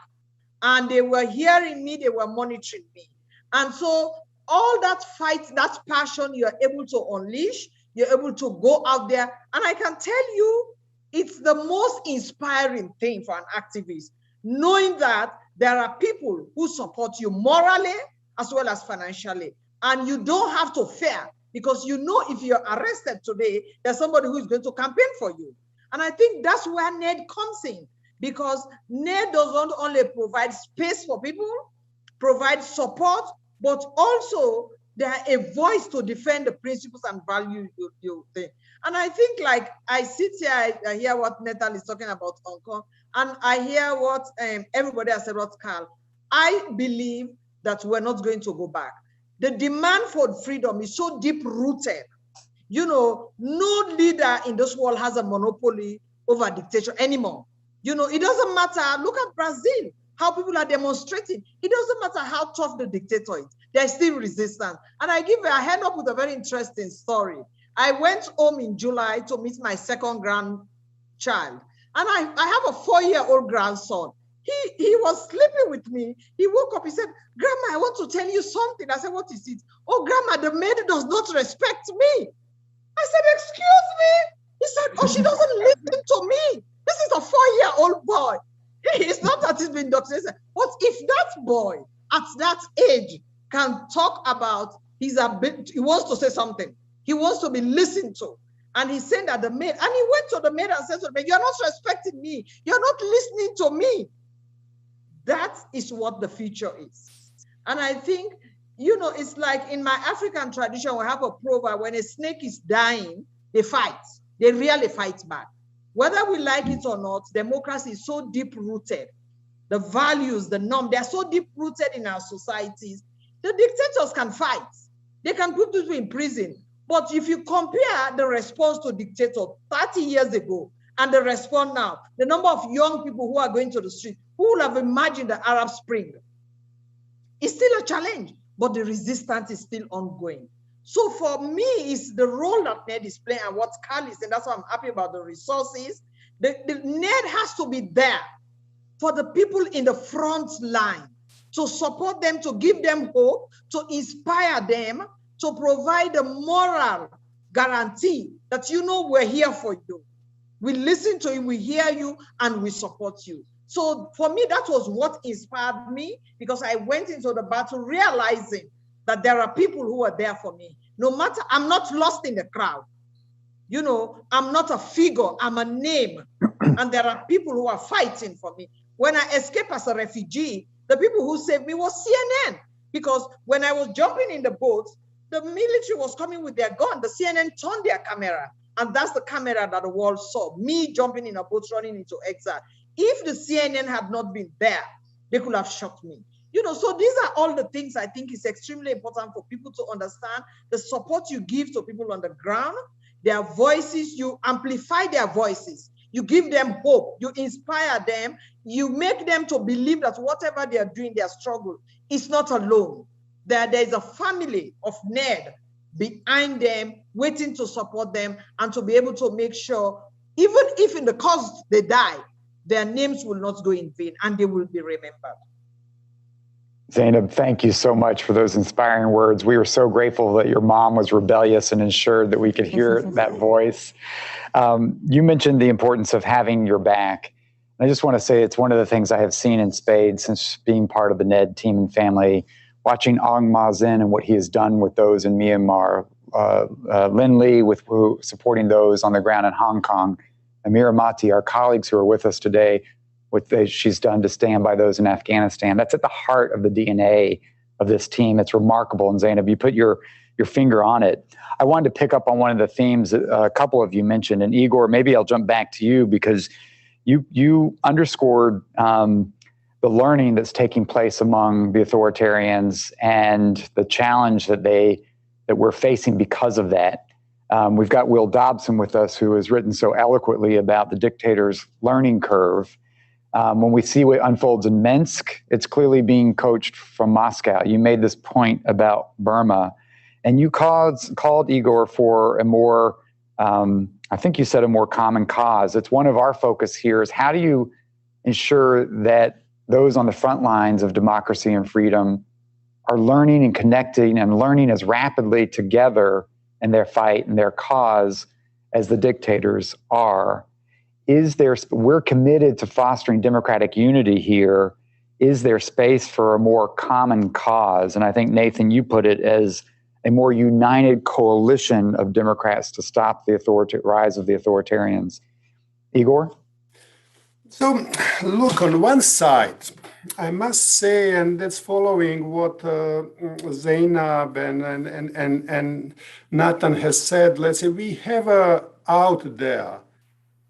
And they were hearing me, they were monitoring me. And so all that fight, that passion you're able to unleash, you're able to go out there. And I can tell you, it's the most inspiring thing for an activist, knowing that there are people who support you morally as well as financially. And you don't have to fear, because you know if you're arrested today, there's somebody who is going to campaign for you. And I think that's where NED comes in, because NED doesn't only provide space for people, provide support, but also they're a voice to defend the principles and values you think. And I think, like, I sit here, I hear what Natal is talking about Hong Kong, and I hear what everybody has said about Carl. I believe that we're not going to go back. The demand for freedom is so deep-rooted. You know, no leader in this world has a monopoly over dictatorship anymore. You know, it doesn't matter. Look at Brazil, how people are demonstrating. It doesn't matter how tough the dictator is. There's still resistance. And I end up with a very interesting story. I went home in July to meet my second grandchild. And I have a 4-year-old grandson. He was sleeping with me. He woke up, he said, "Grandma, I want to tell you something." I said, "What is it?" "Oh, Grandma, the maid does not respect me." I said, "Excuse me?" He said, "Oh, she doesn't listen to me." This is a 4-year-old boy. It's not that he's been indoctrinated. But if that boy at that age can talk about his ability, he wants to say something, he wants to be listened to. And he said that the maid, and he went to the maid and said to the maid, "You're not respecting me. You're not listening to me." That is what the future is. And I think, you know, it's like in my African tradition, we have a proverb: when a snake is dying, they fight. They really fight back. Whether we like it or not, democracy is so deep-rooted. The values, the norm, they're so deep-rooted in our societies. The dictators can fight. They can put people in prison. But if you compare the response to dictator 30 years ago and the response now, the number of young people who are going to the street, who would have imagined the Arab Spring? It's still a challenge, but the resistance is still ongoing. So for me, it's the role that NED is playing and what Carl is saying. That's why I'm happy about the resources. The NED has to be there for the people in the front line, to support them, to give them hope, to inspire them, to provide the moral guarantee that, you know, we're here for you. We listen to you, we hear you, and we support you. So for me, that was what inspired me, because I went into the battle realizing that there are people who are there for me. No matter, I'm not lost in the crowd. You know, I'm not a figure, I'm a name. And there are people who are fighting for me. When I escaped as a refugee, the people who saved me was CNN. Because when I was jumping in the boat, the military was coming with their gun. The CNN turned their camera. And that's the camera that the world saw, me jumping in a boat, running into exile. If the CNN had not been there, they could have shot me. You know, so these are all the things I think is extremely important for people to understand. The support you give to people on the ground, their voices, you amplify their voices. You give them hope, you inspire them, you make them to believe that whatever they are doing, their struggle is not alone. There is a family of NED behind them, waiting to support them and to be able to make sure, even if in the cause they die, their names will not go in vain and they will be remembered. Zainab, thank you so much for those inspiring words. We were so grateful that your mom was rebellious and ensured that we could hear that voice. You mentioned the importance of having your back. I just want to say it's one of the things I have seen in spades since being part of the NED team and family, watching Aung Ma Zin and what he has done with those in Myanmar, Lin Lee supporting those on the ground in Hong Kong, Amira Mati, our colleagues who are with us today, what she's done to stand by those in Afghanistan. That's at the heart of the DNA of this team. It's remarkable. And Zainab, you put your finger on it. I wanted to pick up on one of the themes that a couple of you mentioned. And Igor, maybe I'll jump back to you because you underscored the learning that's taking place among the authoritarians and the challenge that we're facing because of that. We've got Will Dobson with us, who has written so eloquently about the dictator's learning curve. When we see what unfolds in Minsk, it's clearly being coached from Moscow. You made this point about Burma, and you called Igor for a more, I think you said a more common cause. It's one of our focus here is how do you ensure that those on the front lines of democracy and freedom are learning and connecting and learning as rapidly together in their fight and their cause as the dictators are. We're committed to fostering democratic unity here. Is there space for a more common cause? And I think, Nathan, you put it as a more united coalition of Democrats to stop the rise of the authoritarians. Igor? So, look, on one side, I must say, and that's following what Zainab and Nathan has said, let's say we have out there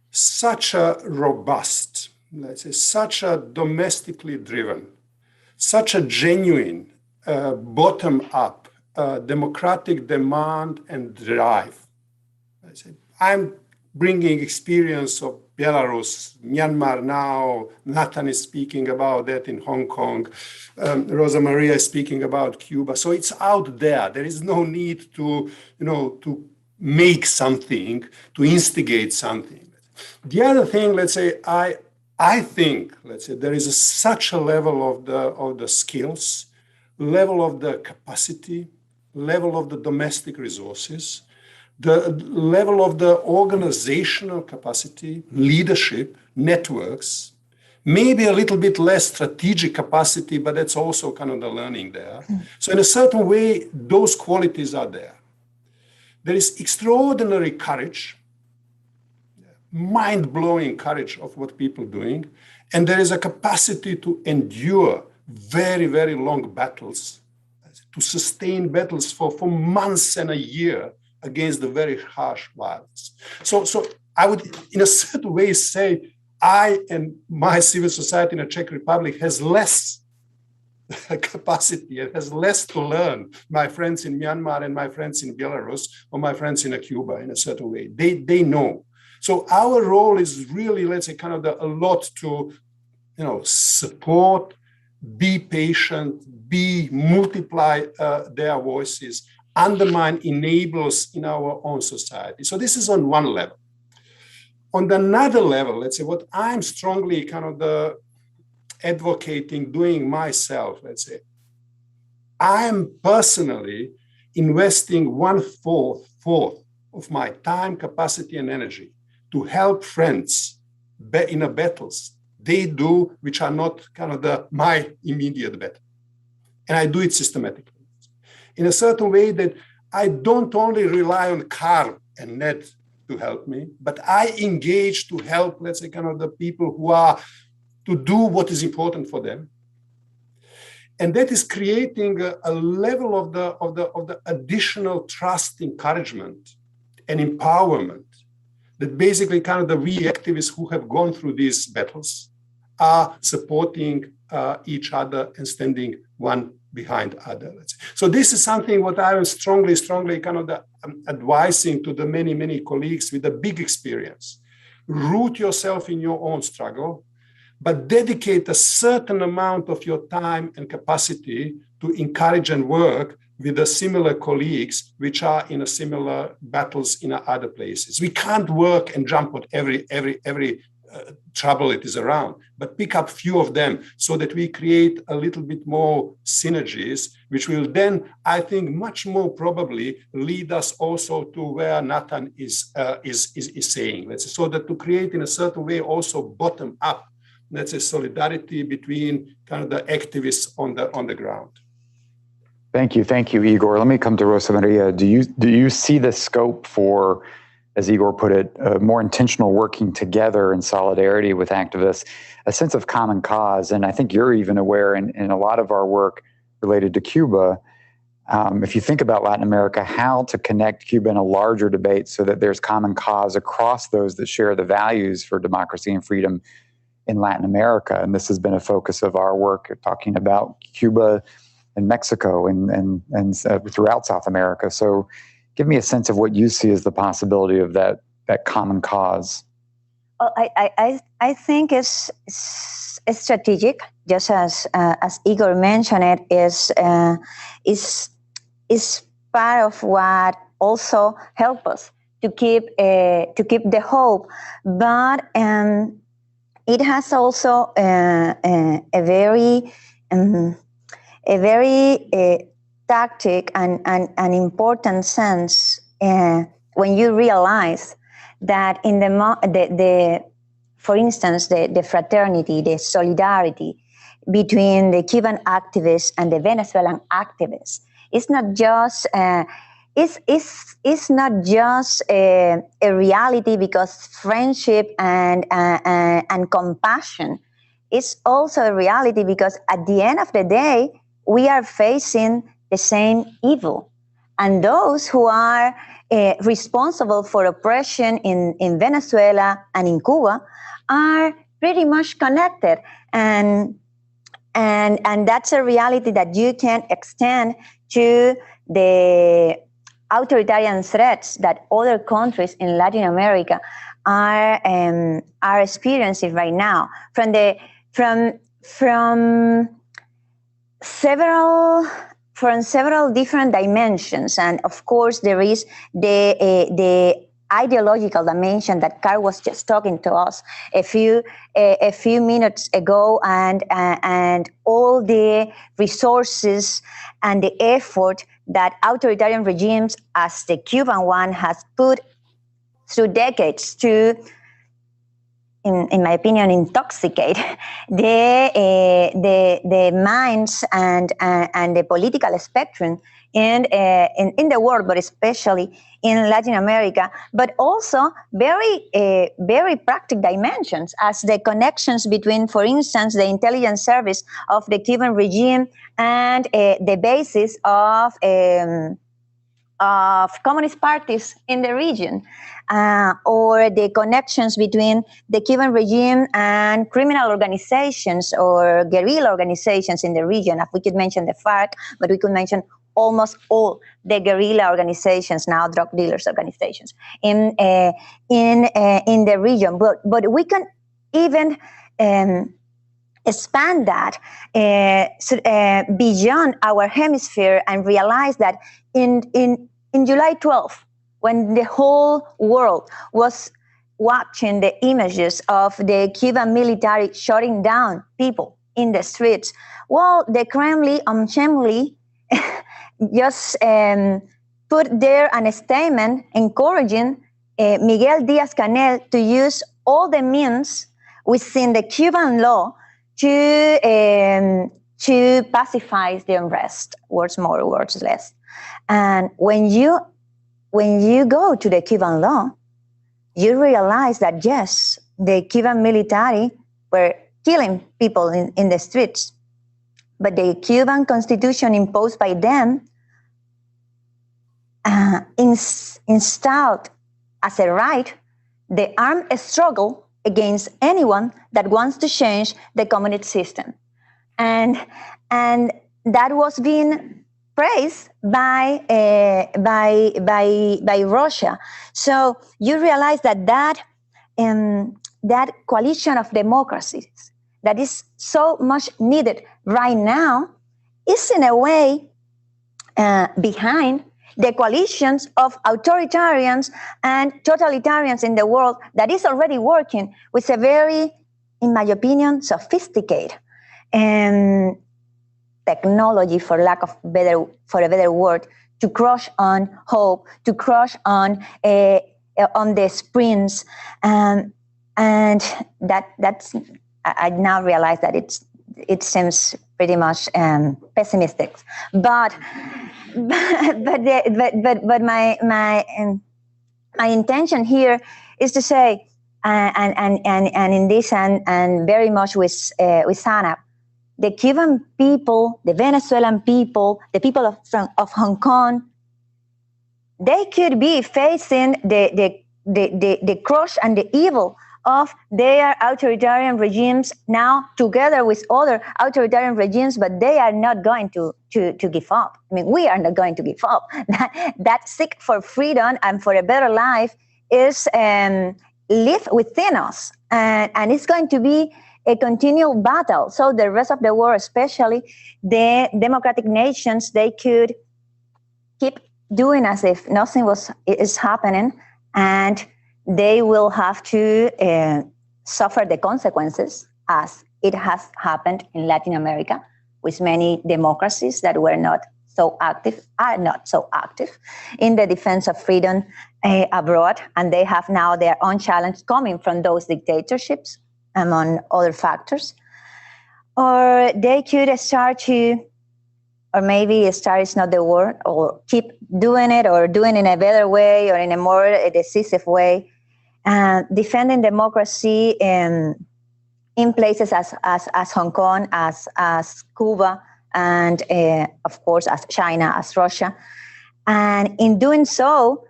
such a robust, let's say, such a domestically driven, such a genuine bottom-up democratic demand and drive. I'm bringing experience of Belarus, Myanmar now. Nathan is speaking about that in Hong Kong. Rosa Maria is speaking about Cuba. So it's out there. There is no need to, to make something, to instigate something. The other thing, let's say, I think, let's say, there is such a level of the skills, level of the capacity, level of the domestic resources, the level of the organizational capacity, leadership, networks, maybe a little bit less strategic capacity, but that's also kind of the learning there. So in a certain way, those qualities are there. There is extraordinary courage, mind-blowing courage of what people are doing, and there is a capacity to endure very, very long battles, to sustain battles for months and a year against the very harsh violence. So I would, in a certain way, say I and my civil society in the Czech Republic has less capacity, it has less to learn. My friends in Myanmar and my friends in Belarus or my friends in Cuba, in a certain way, they know. So our role is really, let's say, kind of a lot to, support, be patient, multiply their voices, undermine enablers in our own society. So this is on one level. On another level, let's say what I'm strongly kind of advocating, doing myself, let's say, I'm personally investing one fourth of my time, capacity, and energy to help friends in the battles they do, which are not kind of my immediate battle. And I do it systematically in a certain way that I don't only rely on Carl and Ned to help me, but I engage to help, let's say, kind of the people who are to do what is important for them. And that is creating a level of the additional trust, encouragement, and empowerment that basically kind of we activists who have gone through these battles are supporting each other and standing one behind other. So this is something what I am strongly kind of advising to the many colleagues with a big experience. Root yourself in your own struggle, but dedicate a certain amount of your time and capacity to encourage and work with the similar colleagues which are in a similar battles in other places. We can't work and jump on every trouble it is around, but pick up few of them so that we create a little bit more synergies, which will then, I think, much more probably lead us also to where Nathan is saying. Let's say, so that to create in a certain way also bottom up, let's say, solidarity between kind of the activists on the ground. Thank you, Igor. Let me come to Rosa Maria. Do you see the scope for, as Igor put it, more intentional working together in solidarity with activists, a sense of common cause? And I think you're even aware in a lot of our work related to Cuba, if you think about Latin America, how to connect Cuba in a larger debate so that there's common cause across those that share the values for democracy and freedom in Latin America. And this has been a focus of our work, talking about Cuba and Mexico and throughout South America. So give me a sense of what you see as the possibility of that common cause. Well, I think it's strategic, just as Igor mentioned it, is part of what also help us to keep the hope, but it has also a very tactic and important sense when you realize that in for instance, the fraternity, the solidarity between the Cuban activists and the Venezuelan activists, it's not just it's not just a reality because friendship and compassion. It's also a reality because at the end of the day, we are facing the same evil. And those who are responsible for oppression in Venezuela and in Cuba are pretty much connected. And that's a reality that you can extend to the authoritarian threats that other countries in Latin America are experiencing right now from several different dimensions. And of course, there is the ideological dimension that Carl was just talking to us a few minutes ago, and all the resources and the effort that authoritarian regimes, as the Cuban one, has put through decades to, in my opinion, intoxicate the minds and the political spectrum in the world, but especially in Latin America, but also very practical dimensions, as the connections between, for instance, the intelligence service of the Cuban regime and the basis of communist parties in the region, or the connections between the Cuban regime and criminal organizations or guerrilla organizations in the region. We could mention the FARC, but we could mention almost all the guerrilla organizations, now drug dealers organizations in the region. But we can even expand that beyond our hemisphere and realize that in July 12th, when the whole world was watching the images of the Cuban military shutting down people in the streets, well, the Kremlin unshamedly just put there a statement encouraging Miguel Díaz-Canel to use all the means within the Cuban law to pacify the unrest, words more, words less. And when you go to the Cuban law, you realize that yes, the Cuban military were killing people in the streets, but the Cuban constitution imposed by them installed as a right the armed struggle against anyone that wants to change the communist system. And that was being praised by Russia. So you realize that coalition of democracies that is so much needed right now is in a way behind the coalitions of authoritarians and totalitarians in the world that is already working with a very, in my opinion, sophisticated technology, for lack of a better word, to crush on hope, to crush on the sprints, and that's. I now realize that it seems pretty much pessimistic, but my intention here is to say, and in this and very much with Sana, the Cuban people, the Venezuelan people, the people of Hong Kong, they could be facing the crush and the evil of their authoritarian regimes now together with other authoritarian regimes, but they are not going to give up. I mean, we are not going to give up. That seek for freedom and for a better life is live within us, and it's going to be a continual battle. So the rest of the world, especially the democratic nations, they could keep doing as if nothing is happening, and they will have to suffer the consequences, as it has happened in Latin America with many democracies that were not so active in the defense of freedom abroad, and they have now their own challenge coming from those dictatorships, among other factors. Or they could start to, or maybe start is not the word, or keep doing it, or doing it in a better way, or in a more decisive way, defending democracy in places as Hong Kong, as Cuba, and of course as China, as Russia. And in doing so,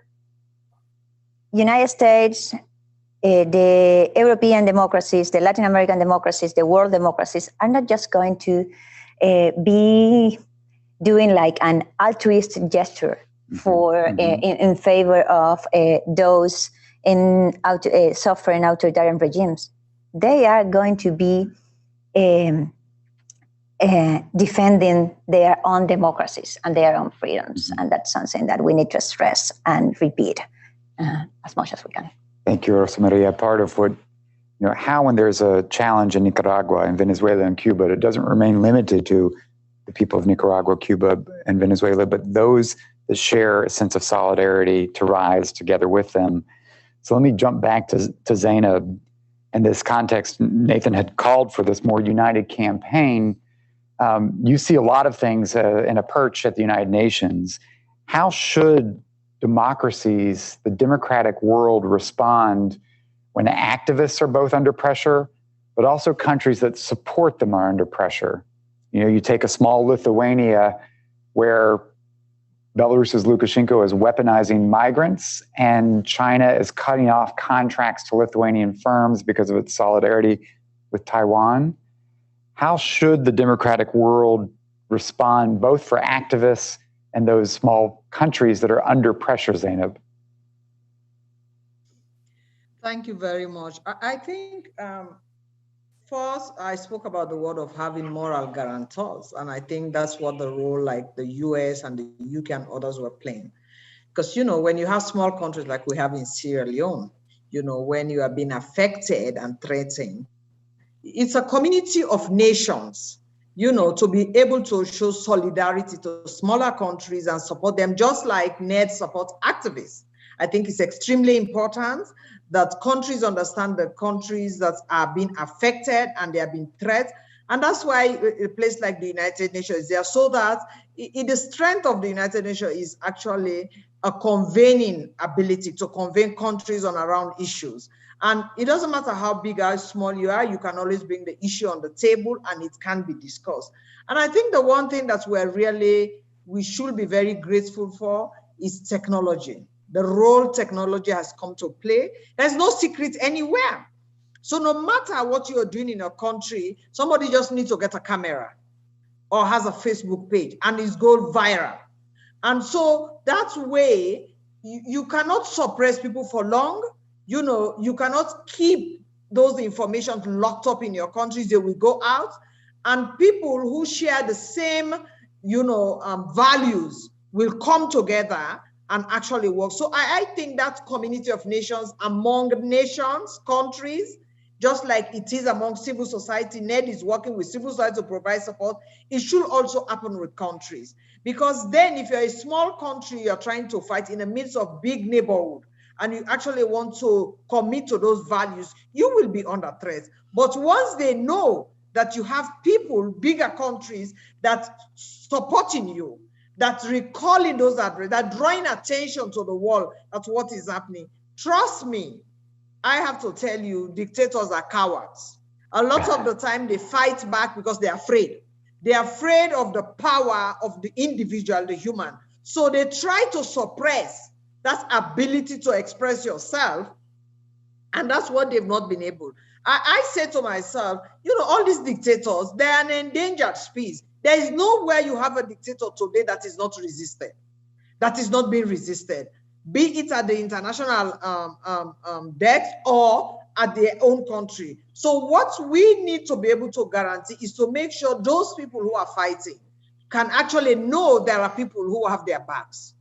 United States, the European democracies, the Latin American democracies, the world democracies are not just going to be doing like an altruistic gesture for in favor of those in suffering authoritarian regimes. They are going to be defending their own democracies and their own freedoms, and that's something that we need to stress and repeat as much as we can. Thank you, Rosa Maria. Part of what, how when there's a challenge in Nicaragua and Venezuela and Cuba, it doesn't remain limited to the people of Nicaragua, Cuba, and Venezuela, but those that share a sense of solidarity to rise together with them. So let me jump back to Zainab. In this context, Nathan had called for this more united campaign. You see a lot of things in a perch at the United Nations. How should democracies, the democratic world, respond when activists are both under pressure, but also countries that support them are under pressure? You take a small Lithuania where Belarus's Lukashenko is weaponizing migrants, and China is cutting off contracts to Lithuanian firms because of its solidarity with Taiwan. How should the democratic world respond both for activists and those small countries that are under pressure, Zainab? Thank you very much. I think first I spoke about the word of having moral guarantors, and I think that's what the role like the US and the UK and others were playing. Because, when you have small countries like we have in Sierra Leone, when you are being affected and threatened, it's a community of nations to be able to show solidarity to smaller countries and support them, just like NED supports activists. I think it's extremely important that countries understand the countries that are being affected and they are being threatened. And that's why a place like the United Nations is there, so that the strength of the United Nations is actually a convening ability to convene countries on around issues. And it doesn't matter how big or small you are, you can always bring the issue on the table and it can be discussed. And I think the one thing that we should be very grateful for is technology. The role technology has come to play. There's no secret anywhere. So no matter what you're doing in a country, somebody just needs to get a camera or has a Facebook page and it's go viral. And so that way, you cannot suppress people for long. You cannot keep those information locked up in your countries. They will go out, and people who share the same, values will come together and actually work. So I think that community of nations among nations, countries, just like it is among civil society, NED is working with civil society to provide support. It should also happen with countries. Because then if you're a small country, you're trying to fight in the midst of big neighborhood, and you actually want to commit to those values, you will be under threat. But once they know that you have people, bigger countries, that supporting you, that recalling those addresses, that drawing attention to the world at what is happening, trust me, I have to tell you, dictators are cowards. A lot of the time they fight back because they're afraid. They're afraid of the power of the individual, the human. So they try to suppress that ability to express yourself, and that's what they've not been able. I say to myself, all these dictators, they're an endangered species. There is nowhere you have a dictator today that is not resisted, that is not being resisted, be it at the international desk or at their own country. So what we need to be able to guarantee is to make sure those people who are fighting can actually know there are people who have their backs.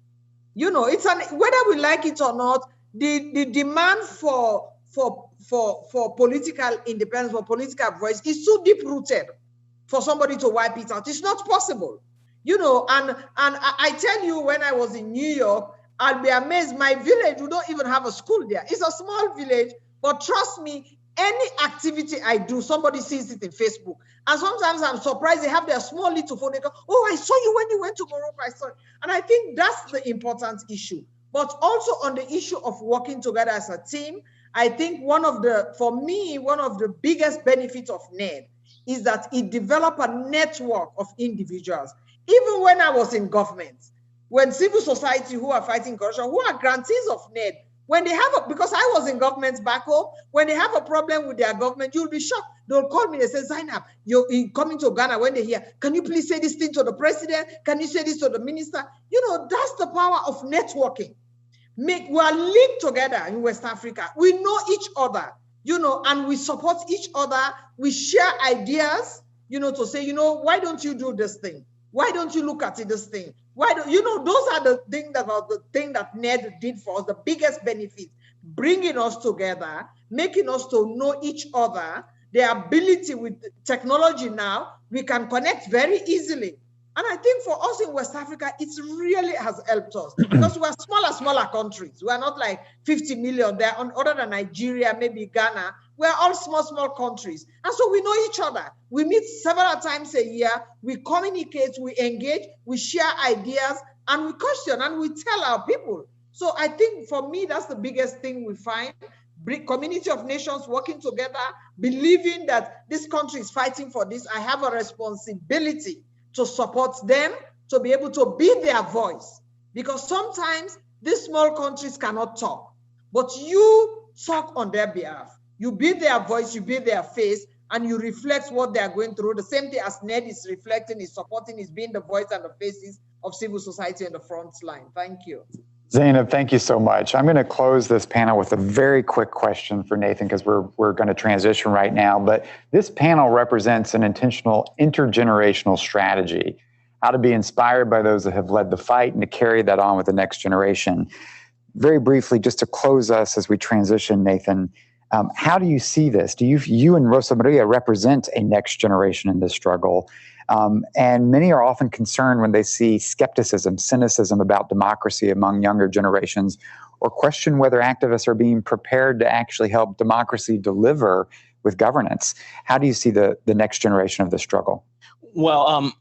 Whether we like it or not, the demand for political independence, for political voice is so deep rooted for somebody to wipe it out. It's not possible, and I tell you, when I was in New York, I'll be amazed. My village, we don't even have a school there. It's a small village, but trust me, any activity I do, somebody sees it in Facebook. And sometimes I'm surprised they have their small little phone. They go, oh, I saw you when you went to Morocco. I saw it. And I think that's the important issue. But also on the issue of working together as a team, I think for me, one of the biggest benefits of NED is that it developed a network of individuals. Even when I was in government, when civil society who are fighting corruption, who are grantees of NED, when they have because I was in governments back home, when they have a problem with their government, you'll be shocked. They'll call me and say, Zainab, you're coming to Ghana when they hear, can you please say this thing to the president? Can you say this to the minister? That's the power of networking. We are linked together in West Africa. We know each other, and we support each other. We share ideas, to say, why don't you do this thing? Why don't you look at this thing? Why don't those are the thing that NED did for us, the biggest benefit, bringing us together, making us to know each other, the ability with technology now, we can connect very easily. And I think for us in West Africa, it really has helped us because we are smaller countries. We are not like 50 million there, other than Nigeria, maybe Ghana. We are all small countries. And so we know each other. We meet several times a year. We communicate, we engage, we share ideas, and we question, and we tell our people. So I think for me, that's the biggest thing we find. Community of nations working together, believing that this country is fighting for this. I have a responsibility to support them, to be able to be their voice. Because sometimes these small countries cannot talk, but you talk on their behalf. You be their voice, you be their face, and you reflect what they are going through. The same thing as NED is reflecting, is supporting, is being the voice and the faces of civil society in the front line. Thank you. Zainab, thank you so much. I'm going to close this panel with a very quick question for Nathan because we're going to transition right now. But this panel represents an intentional intergenerational strategy, how to be inspired by those that have led the fight and to carry that on with the next generation. Very briefly, just to close us as we transition, Nathan, how do you see this? Do you and Rosa Maria represent a next generation in this struggle? And many are often concerned when they see skepticism, cynicism about democracy among younger generations, or question whether activists are being prepared to actually help democracy deliver with governance. How do you see the next generation of the struggle? Well,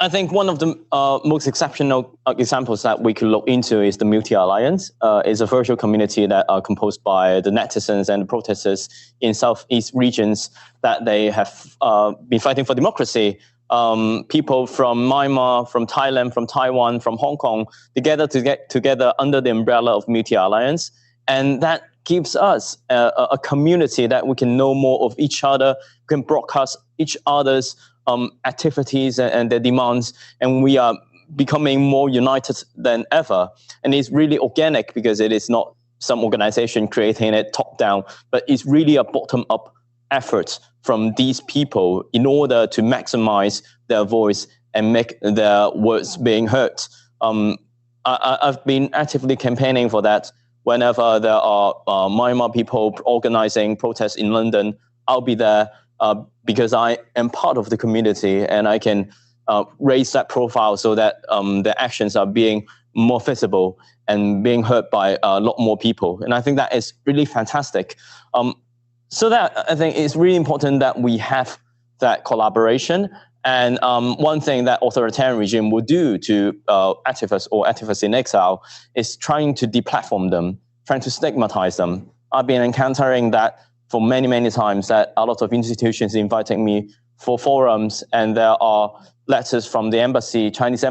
I think one of the most exceptional examples that we could look into is the Multi Alliance. It's a virtual community that are composed by the netizens and the protesters in Southeast regions that they have been fighting for democracy. People from Myanmar, from Thailand, from Taiwan, from Hong Kong, together to get together under the umbrella of Multi Alliance. And that gives us a community that we can know more of each other, can broadcast each other's activities and their demands, and we are becoming more united than ever. And it's really organic because it is not some organization creating it top down, but it's really a bottom up effort from these people in order to maximize their voice and make their words being heard. I've been actively campaigning for that. Whenever there are Myanmar people organizing protests in London, I'll be there because I am part of the community and I can raise that profile so that the actions are being more visible and being heard by a lot more people. And I think that is really fantastic. So that I think it's really important that we have that collaboration. And one thing that authoritarian regime will do to activists or activists in exile is trying to deplatform them, trying to stigmatize them. I've been encountering that for many, many times, that a lot of institutions inviting me for forums, and there are letters from the embassy, Chinese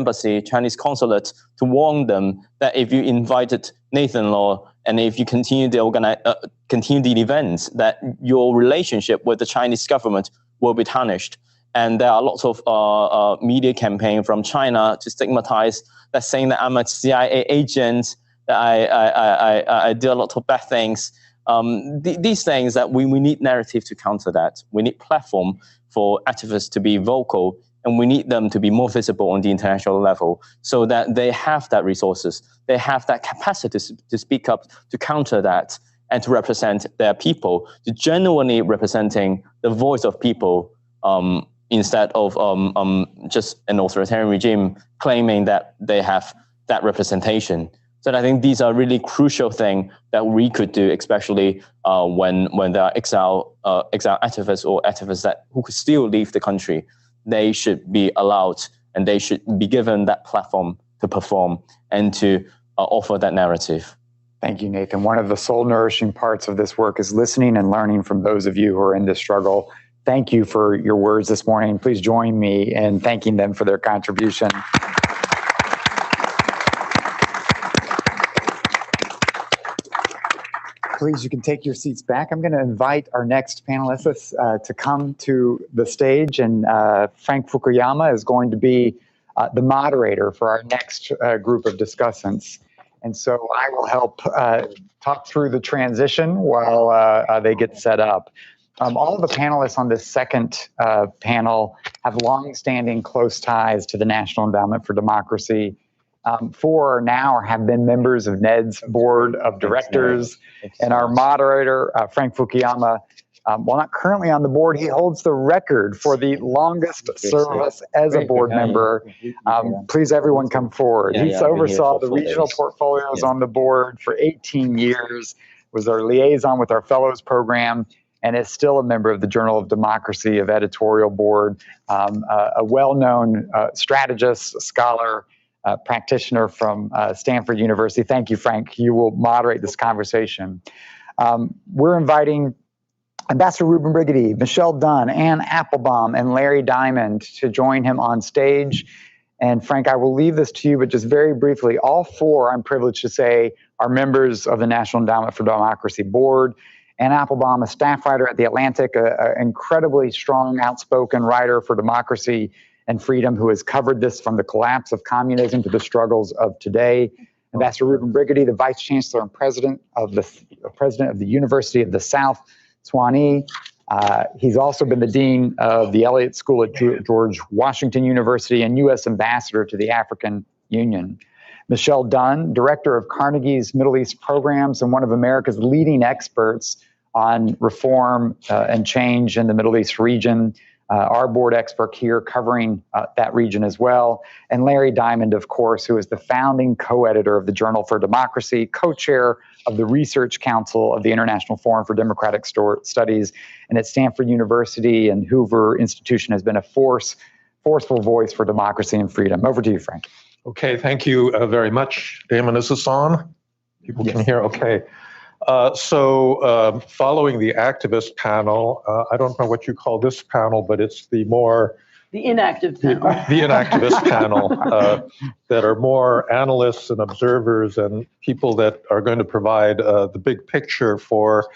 consulate, to warn them that if you invited Nathan Law and if you continue the events, that your relationship with the Chinese government will be tarnished. And there are lots of media campaign from China to stigmatize, that saying that I'm a CIA agent, that I do a lot of bad things. These things that we need narrative to counter that. We need platform for activists to be vocal, and we need them to be more visible on the international level so that they have that resources, they have that capacity to speak up, to counter that, and to represent their people, to genuinely representing the voice of people instead of just an authoritarian regime claiming that they have that representation. So I think these are really crucial things that we could do, especially when there are exile activists or activists who could still leave the country. They should be allowed and they should be given that platform to perform and to offer that narrative. Thank you, Nathan. One of the soul-nourishing parts of this work is listening and learning from those of you who are in this struggle. Thank you for your words this morning. Please join me in thanking them for their contribution. Please, you can take your seats back. I'm going to invite our next panelists to come to the stage, and Frank Fukuyama is going to be the moderator for our next group of discussants. And so I will help talk through the transition while they get set up. All of the panelists on this second panel have long-standing close ties to the National Endowment for Democracy. 4 now have been members of NED's board of directors, and our moderator, Frank Fukuyama, while not currently on the board, he holds the record for the longest service as a board member. Please, everyone, come forward. He oversaw the regional portfolios on the board for 18 years, was our liaison with our fellows program, and is still a member of the Journal of Democracy of editorial board, a well-known strategist, scholar, practitioner from Stanford University. Thank you, Frank. You will moderate this conversation. We're inviting Ambassador Ruben Brigady, Michelle Dunn, Ann Applebaum, and Larry Diamond to join him on stage. And Frank, I will leave this to you, but just very briefly, all 4, I'm privileged to say, are members of the National Endowment for Democracy board. Ann Applebaum, a staff writer at The Atlantic, an incredibly strong, outspoken writer for democracy and freedom, who has covered this from the collapse of communism to the struggles of today. Ambassador Ruben Brigady, the Vice Chancellor and President of the University of the South, Sewanee. He's also been the Dean of the Elliott School at George Washington University and U.S. Ambassador to the African Union. Michelle Dunn, Director of Carnegie's Middle East Programs and one of America's leading experts on reform and change in the Middle East region. our board expert here covering that region as well, and Larry Diamond, of course, who is the founding co-editor of the Journal for Democracy, co-chair of the Research Council of the International Forum for Democratic Studies, and at Stanford University and Hoover Institution has been a forceful voice for democracy and freedom. Over to you, Frank. Okay, thank you very much. Damon, is this on? People can hear? Okay. So following the activist panel, I don't know what you call this panel, but it's the inactive panel. The inactivist panel that are more analysts and observers and people that are going to provide the big picture for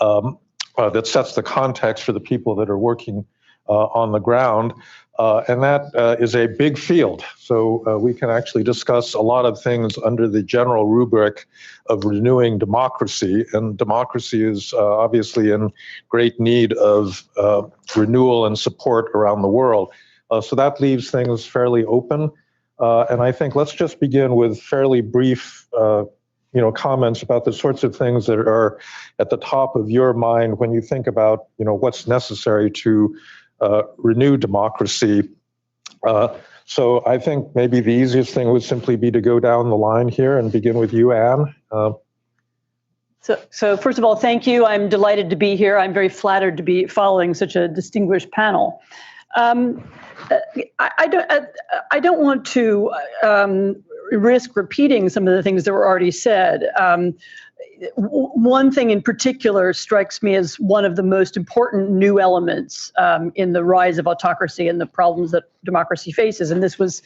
that sets the context for the people that are working on the ground. And that is a big field. So we can actually discuss a lot of things under the general rubric of renewing democracy. And democracy is obviously in great need of renewal and support around the world. So that leaves things fairly open. And I think let's just begin with fairly brief comments about the sorts of things that are at the top of your mind when you think about what's necessary to renew democracy. So I think maybe the easiest thing would simply be to go down the line here and begin with you, Anne. So first of all, thank you. I'm delighted to be here. I'm very flattered to be following such a distinguished panel. I don't want to risk repeating some of the things that were already said. One thing in particular strikes me as one of the most important new elements in the rise of autocracy and the problems that democracy faces, and this was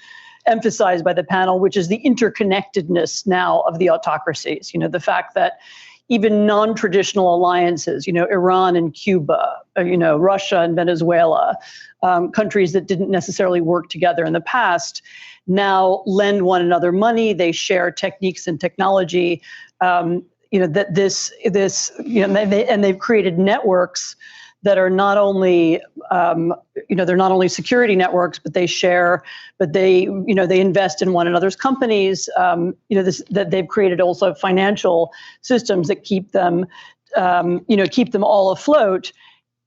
emphasized by the panel, which is the interconnectedness now of the autocracies. The fact that even non-traditional alliances, Iran and Cuba, Russia and Venezuela, countries that didn't necessarily work together in the past, now lend one another money. They share techniques and technology. That and they've created networks that are not only, they're not only security networks, but they share, but they invest in one another's companies. That they've created also financial systems that keep them, keep them all afloat.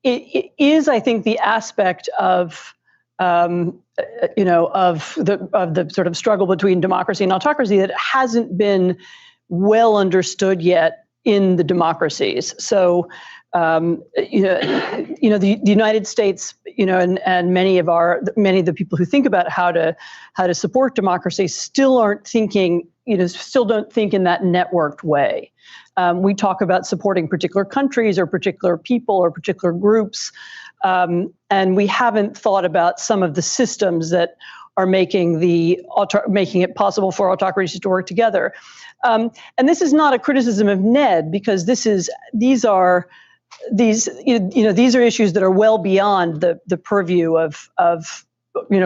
It is, I think, the aspect of of the sort of struggle between democracy and autocracy that hasn't been well understood yet in the democracies. So, the United States, and many of the people who think about how to support democracy still aren't thinking, still don't think in that networked way. We talk about supporting particular countries or particular people or particular groups, and we haven't thought about some of the systems that are making it possible for autocracies to work together. And this is not a criticism of Ned, because these are issues that are well beyond the purview of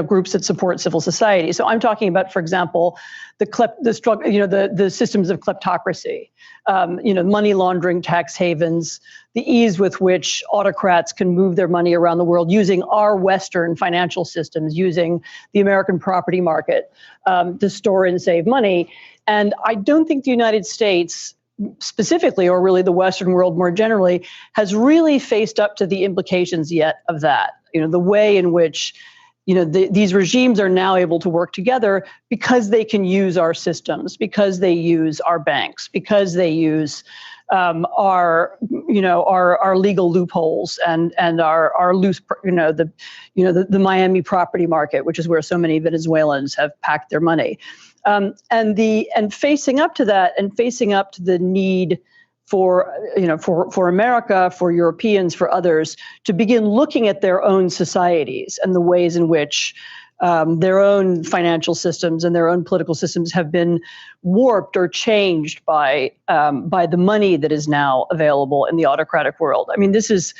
groups that support civil society. So I'm talking about, for example, the systems of kleptocracy, money laundering, tax havens, the ease with which autocrats can move their money around the world using our Western financial systems, using the American property market to store and save money. And I don't think the United States specifically, or really the Western world more generally, has really faced up to the implications yet of that. The way in which these regimes are now able to work together because they can use our systems, because they use our banks, because they use our legal loopholes and our loose, the Miami property market, which is where so many Venezuelans have packed their money. And facing up to that, and facing up to the need for America, for Europeans, for others to begin looking at their own societies and the ways in which their own financial systems and their own political systems have been warped or changed by the money that is now available in the autocratic world. I mean, this is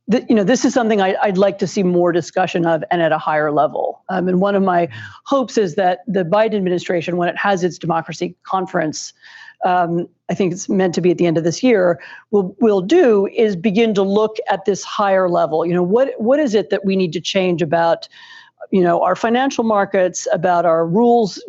this is something I'd like to see more discussion of, and at a higher level. And one of my hopes is that the Biden administration, when it has its democracy conference, I think it's meant to be at the end of this year, will do is begin to look at this higher level. What is it that we need to change about our financial markets, about our rules,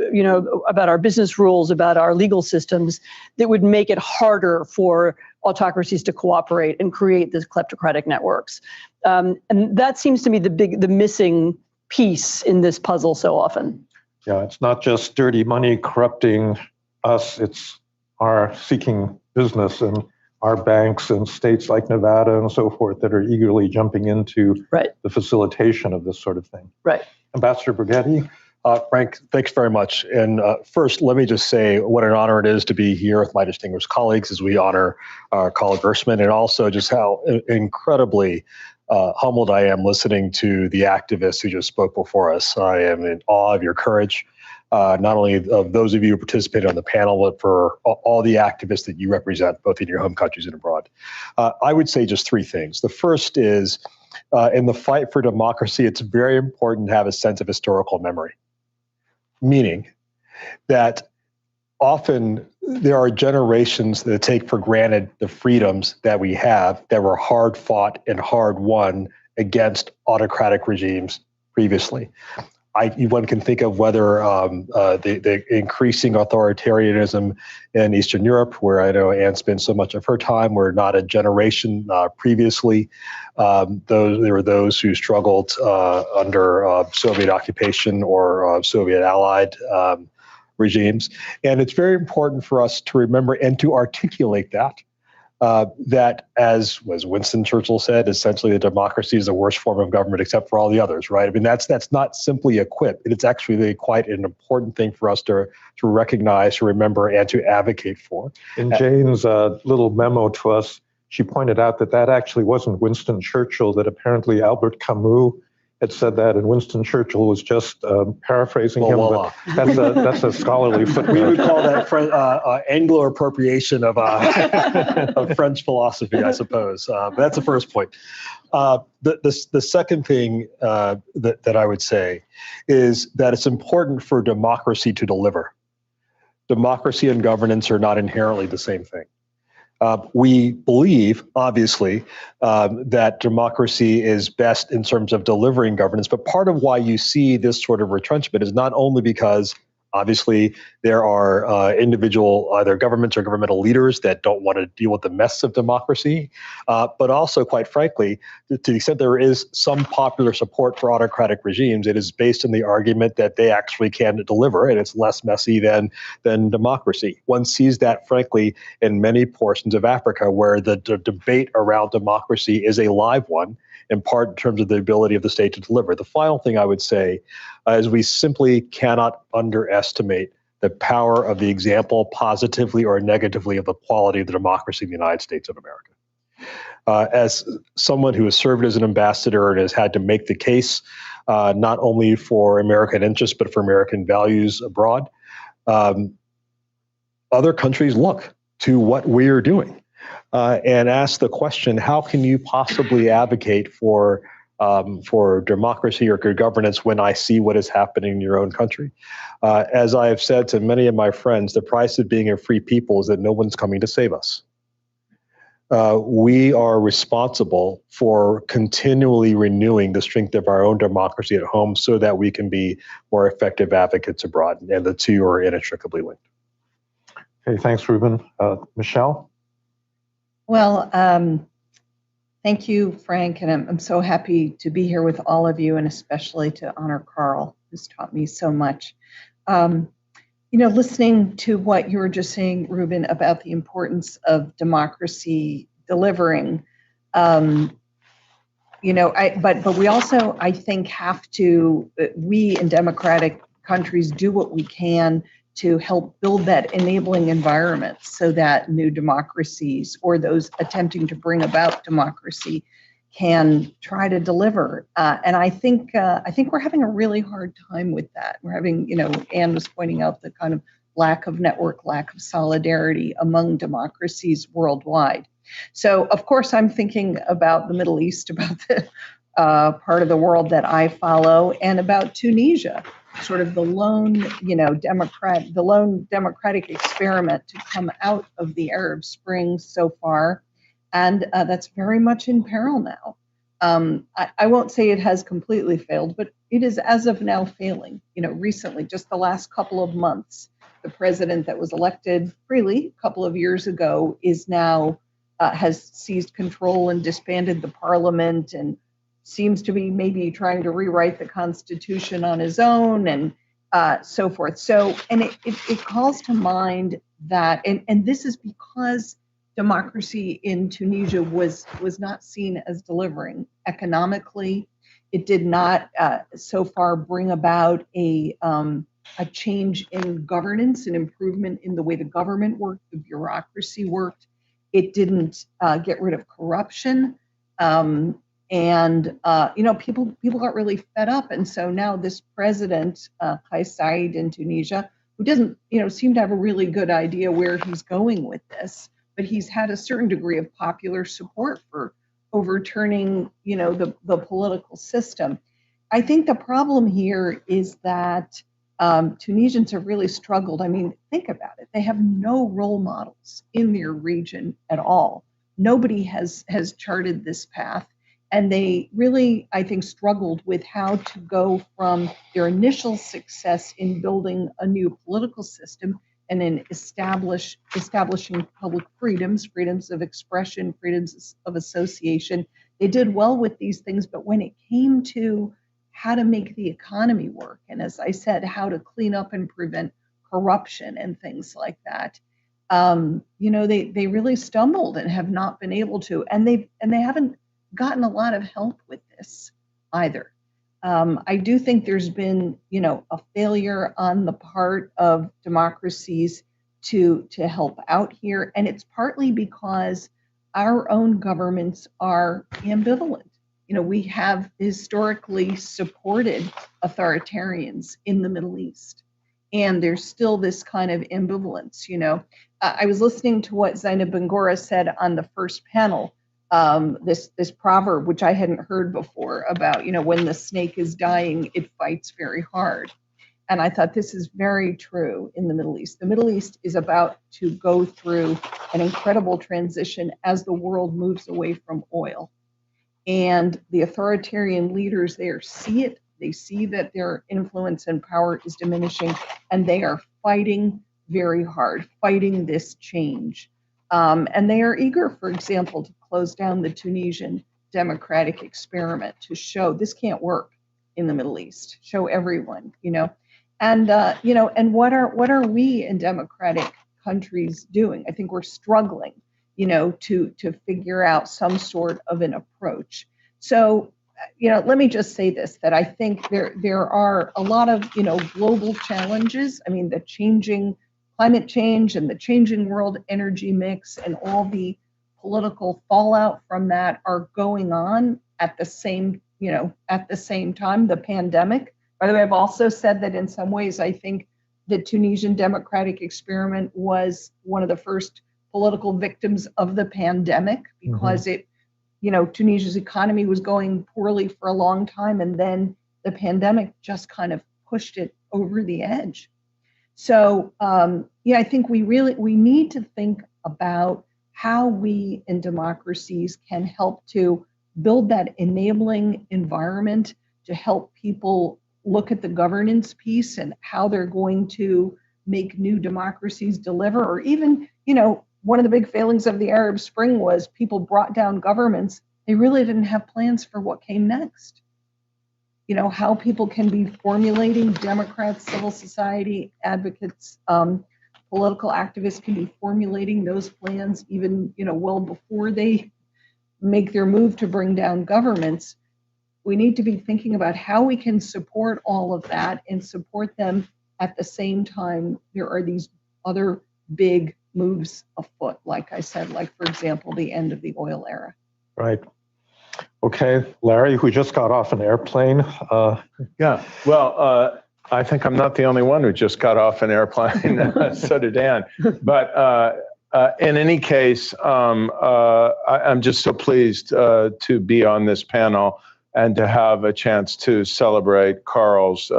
about our business rules, about our legal systems that would make it harder for autocracies to cooperate and create these kleptocratic networks. And that seems to be the missing piece in this puzzle so often. Yeah, it's not just dirty money corrupting us, it's our seeking business and our banks and states like Nevada and so forth that are eagerly jumping into the facilitation of this sort of thing. Right. Ambassador Brigetti? Frank, thanks very much. And first, let me just say what an honor it is to be here with my distinguished colleagues as we honor Carl Gershman, and also just how incredibly humbled I am listening to the activists who just spoke before us. I am in awe of your courage, not only of those of you who participated on the panel, but for all the activists that you represent, both in your home countries and abroad. I would say just three things. The first is, in the fight for democracy, it's very important to have a sense of historical memory. Meaning that often there are generations that take for granted the freedoms that we have that were hard fought and hard won against autocratic regimes previously. One can think of whether the increasing authoritarianism in Eastern Europe, where I know Anne spent so much of her time, were not a generation previously. There were those who struggled under Soviet occupation or Soviet allied regimes. And it's very important for us to remember and to articulate that as Winston Churchill said, essentially the democracy is the worst form of government except for all the others, right? I mean, that's not simply a quip. It's actually quite an important thing for us to recognize, to remember, and to advocate for. In Jane's little memo to us, she pointed out that actually wasn't Winston Churchill, that apparently Albert Camus had said that, and Winston Churchill was just paraphrasing him. But that's a scholarly footnote. We would call that Anglo appropriation of French philosophy, I suppose. But that's the first point. The second thing that I would say is that it's important for democracy to deliver. Democracy and governance are not inherently the same thing. We believe, obviously, that democracy is best in terms of delivering governance, but part of why you see this sort of retrenchment is not only because, obviously, there are individual either governments or governmental leaders that don't want to deal with the mess of democracy, but also, quite frankly, to the extent there is some popular support for autocratic regimes, it is based on the argument that they actually can deliver, and it's less messy than democracy. One sees that, frankly, in many portions of Africa, where the debate around democracy is a live one, in part in terms of the ability of the state to deliver. The final thing I would say is we simply cannot underestimate the power of the example, positively or negatively, of the quality of the democracy in the United States of America. As someone who has served as an ambassador and has had to make the case not only for American interests, but for American values abroad, other countries look to what we're doing. And ask the question: how can you possibly advocate for democracy or good governance when I see what is happening in your own country? As I have said to many of my friends, the price of being a free people is that no one's coming to save us. We are responsible for continually renewing the strength of our own democracy at home so that we can be more effective advocates abroad, and the two are inextricably linked. Okay, thanks, Ruben. Michelle? Well, thank you, Frank, and I'm so happy to be here with all of you, and especially to honor Carl, who's taught me so much. Listening to what you were just saying, Ruben, about the importance of democracy delivering, but we also, I think, have to, we in democratic countries, do what we can to help build that enabling environment so that new democracies or those attempting to bring about democracy can try to deliver. And I think we're having a really hard time with that. We're having, Anne was pointing out the kind of lack of network, lack of solidarity among democracies worldwide. So, of course, I'm thinking about the Middle East, about the part of the world that I follow, and about Tunisia, sort of the lone democratic experiment to come out of the Arab Spring so far, and that's very much in peril now. I won't say it has completely failed, but it is as of now failing. Recently, just the last couple of months, the president that was elected freely a couple of years ago is now has seized control and disbanded the parliament and seems to be maybe trying to rewrite the constitution on his own and so forth. So, and it calls to mind that, and this is because democracy in Tunisia was not seen as delivering economically. It did not so far bring about a change in governance, an improvement in the way the government worked, the bureaucracy worked. It didn't get rid of corruption. People got really fed up. And so now this president, Kais Saied in Tunisia, who doesn't, seem to have a really good idea where he's going with this, but he's had a certain degree of popular support for overturning, the political system. I think the problem here is that Tunisians have really struggled. I mean, think about it. They have no role models in their region at all. Nobody has charted this path. And they really, I think, struggled with how to go from their initial success in building a new political system and in establishing public freedoms of expression, freedoms of association. They did well with these things, but when it came to how to make the economy work, and as I said, how to clean up and prevent corruption and things like that, they really stumbled and have not been able to, and they haven't gotten a lot of help with this either. I do think there's been, a failure on the part of democracies to help out here, and it's partly because our own governments are ambivalent. We have historically supported authoritarians in the Middle East, and there's still this kind of ambivalence. I was listening to what Zainab Bangura said on the first panel. This proverb, which I hadn't heard before, about when the snake is dying, it fights very hard. And I thought this is very true in the Middle East. The Middle East is about to go through an incredible transition as the world moves away from oil. And the authoritarian leaders there see it. They see that their influence and power is diminishing, and they are fighting very hard, fighting this change. And they are eager, for example, to close down the Tunisian democratic experiment, to show this can't work in the Middle East, show everyone, and what are we in democratic countries doing? I think we're struggling, to figure out some sort of an approach. So, let me just say this, that I think there are a lot of, global challenges. I mean, the changing climate change and the changing world energy mix and all the political fallout from that are going on at the same time, the pandemic. By the way, I've also said that in some ways, I think the Tunisian democratic experiment was one of the first political victims of the pandemic, because Tunisia's economy was going poorly for a long time, and then the pandemic just kind of pushed it over the edge. So, I think we need to think about how we in democracies can help to build that enabling environment to help people look at the governance piece and how they're going to make new democracies deliver. Or even, one of the big failings of the Arab Spring was people brought down governments. They really didn't have plans for what came next. How people can be formulating, Democrats, civil society advocates, political activists can be formulating those plans even, well before they make their move to bring down governments. We need to be thinking about how we can support all of that and support them at the same time. There are these other big moves afoot, like I said, like, for example, the end of the oil era. Right. Okay, Larry, who just got off an airplane. Yeah, well, I think I'm not the only one who just got off an airplane. So did Dan. But in any case, I'm just so pleased to be on this panel and to have a chance to celebrate Carl's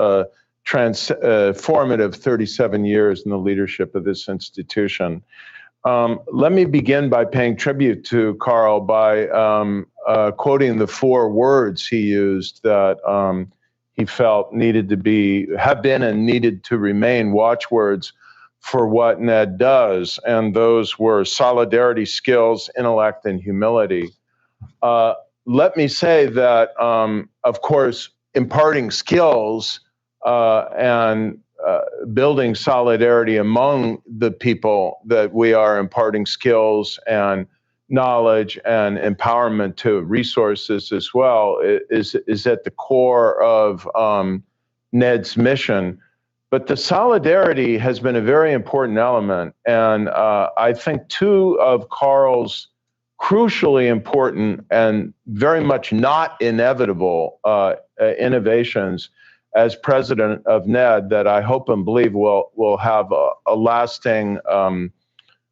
transformative 37 years in the leadership of this institution. Let me begin by paying tribute to Carl by quoting the 4 words he used that he felt needed to have been and needed to remain watchwords for what Ned does, and those were solidarity, skills, intellect, and humility. Let me say that, of course, imparting skills and building solidarity among the people that we are imparting skills and knowledge and empowerment to resources as well is at the core of Ned's mission. But the solidarity has been a very important element. And I think two of Carl's crucially important and very much not inevitable innovations as president of NED that I hope and believe will have a lasting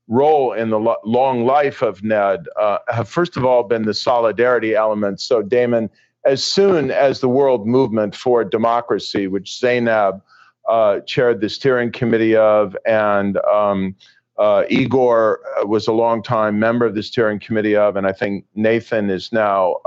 role in the long life of NED have first of all been the solidarity elements. So Damon, as soon as the World Movement for Democracy, which Zainab chaired the steering committee of, and Igor was a longtime member of the steering committee of, and I think Nathan is now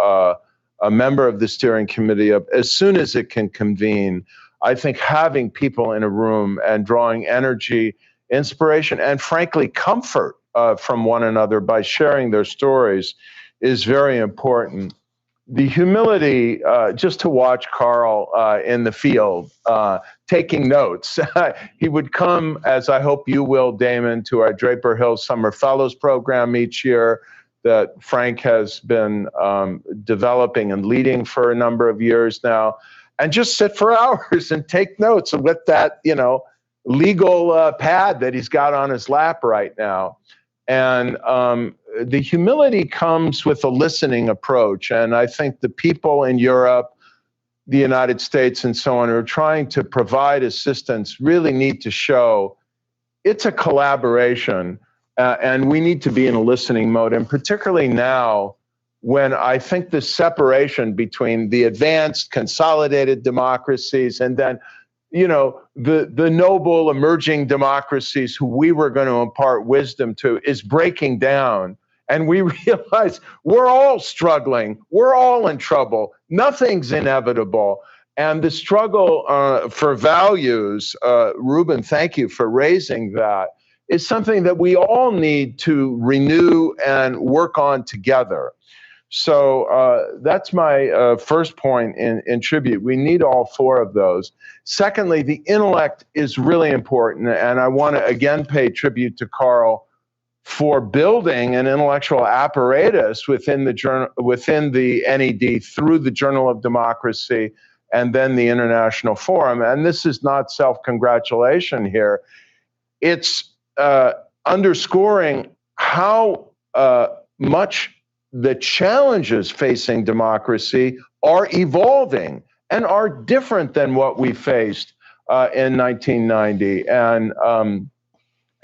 a member of the steering committee of, as soon as it can convene, I think having people in a room and drawing energy, inspiration, and frankly, comfort from one another by sharing their stories is very important. The humility, just to watch Carl in the field, taking notes. He would come, as I hope you will, Damon, to our Draper Hill Summer Fellows program each year that Frank has been developing and leading for a number of years now, and just sit for hours and take notes with that, legal pad that he's got on his lap right now. And the humility comes with a listening approach. And I think the people in Europe, the United States, and so on, who are trying to provide assistance really need to show it's a collaboration. And we need to be in a listening mode. And particularly now, when I think the separation between the advanced, consolidated democracies and then the noble emerging democracies who we were going to impart wisdom to is breaking down. And we realize we're all struggling. We're all in trouble. Nothing's inevitable. And the struggle for values, Ruben, thank you for raising that, is something that we all need to renew and work on together. So that's my first point in tribute. We need all four of those. Secondly, the intellect is really important, and I want to again pay tribute to Carl for building an intellectual apparatus within the NED through the Journal of Democracy and then the International Forum. And this is not self-congratulation here. It's underscoring how much the challenges facing democracy are evolving and are different than what we faced in 1990. And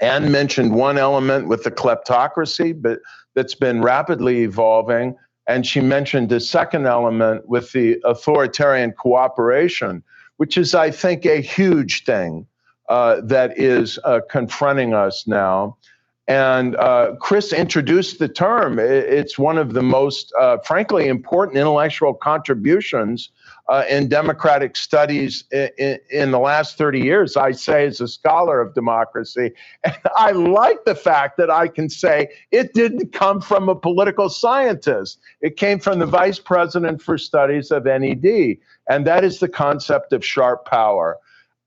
Anne mentioned one element with the kleptocracy, but that's been rapidly evolving. And she mentioned a second element with the authoritarian cooperation, which is, I think, a huge thing that is confronting us now. And Chris introduced the term. It's one of the most, frankly, important intellectual contributions in democratic studies in the last 30 years, I say, as a scholar of democracy. And I like the fact that I can say it didn't come from a political scientist. It came from the vice president for studies of NED. And that is the concept of sharp power.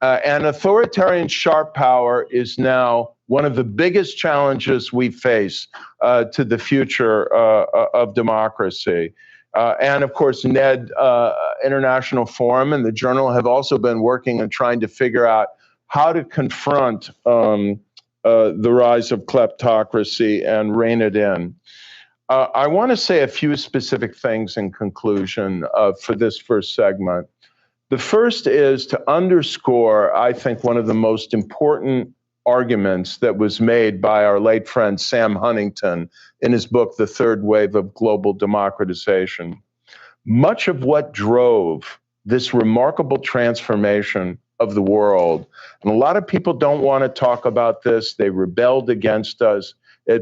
And authoritarian sharp power is now one of the biggest challenges we face to the future of democracy. And of course, NED International Forum and the Journal have also been working on trying to figure out how to confront the rise of kleptocracy and rein it in. I want to say a few specific things in conclusion for this first segment. The first is to underscore, I think, one of the most important arguments that was made by our late friend Sam Huntington in his book, The Third Wave of Global Democratization. Much of what drove this remarkable transformation of the world, and a lot of people don't want to talk about this, they rebelled against us,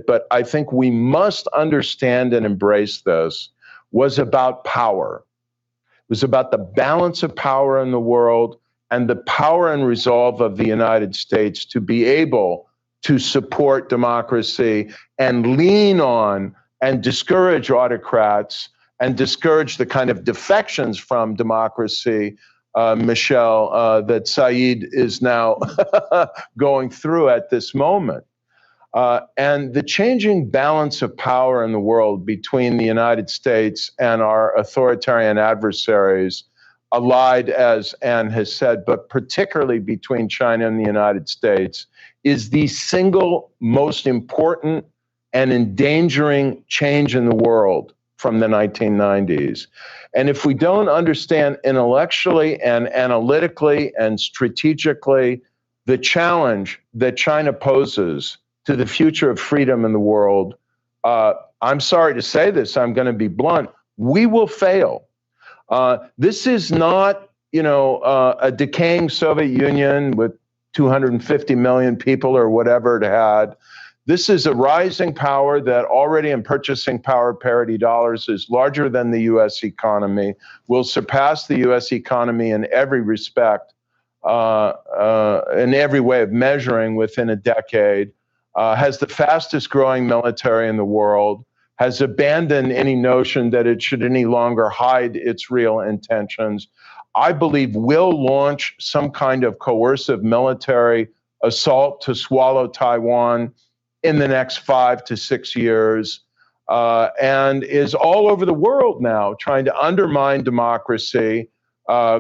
but I think we must understand and embrace this, was about power. It was about the balance of power in the world and the power and resolve of the United States to be able to support democracy and lean on and discourage autocrats and discourage the kind of defections from democracy, Michelle, that Saeed is now going through at this moment. And the changing balance of power in the world between the United States and our authoritarian adversaries, allied, as Anne has said, but particularly between China and the United States, is the single most important and endangering change in the world from the 1990s. And if we don't understand intellectually and analytically and strategically the challenge that China poses to the future of freedom in the world, I'm sorry to say this, I'm going to be blunt, we will fail. This is not, a decaying Soviet Union with 250 million people or whatever it had. This is a rising power that already in purchasing power parity dollars is larger than the US economy, will surpass the US economy in every respect, in every way of measuring within a decade, has the fastest growing military in the world, has abandoned any notion that it should any longer hide its real intentions. I believe will launch some kind of coercive military assault to swallow Taiwan in the next 5 to 6 years, and is all over the world now trying to undermine democracy,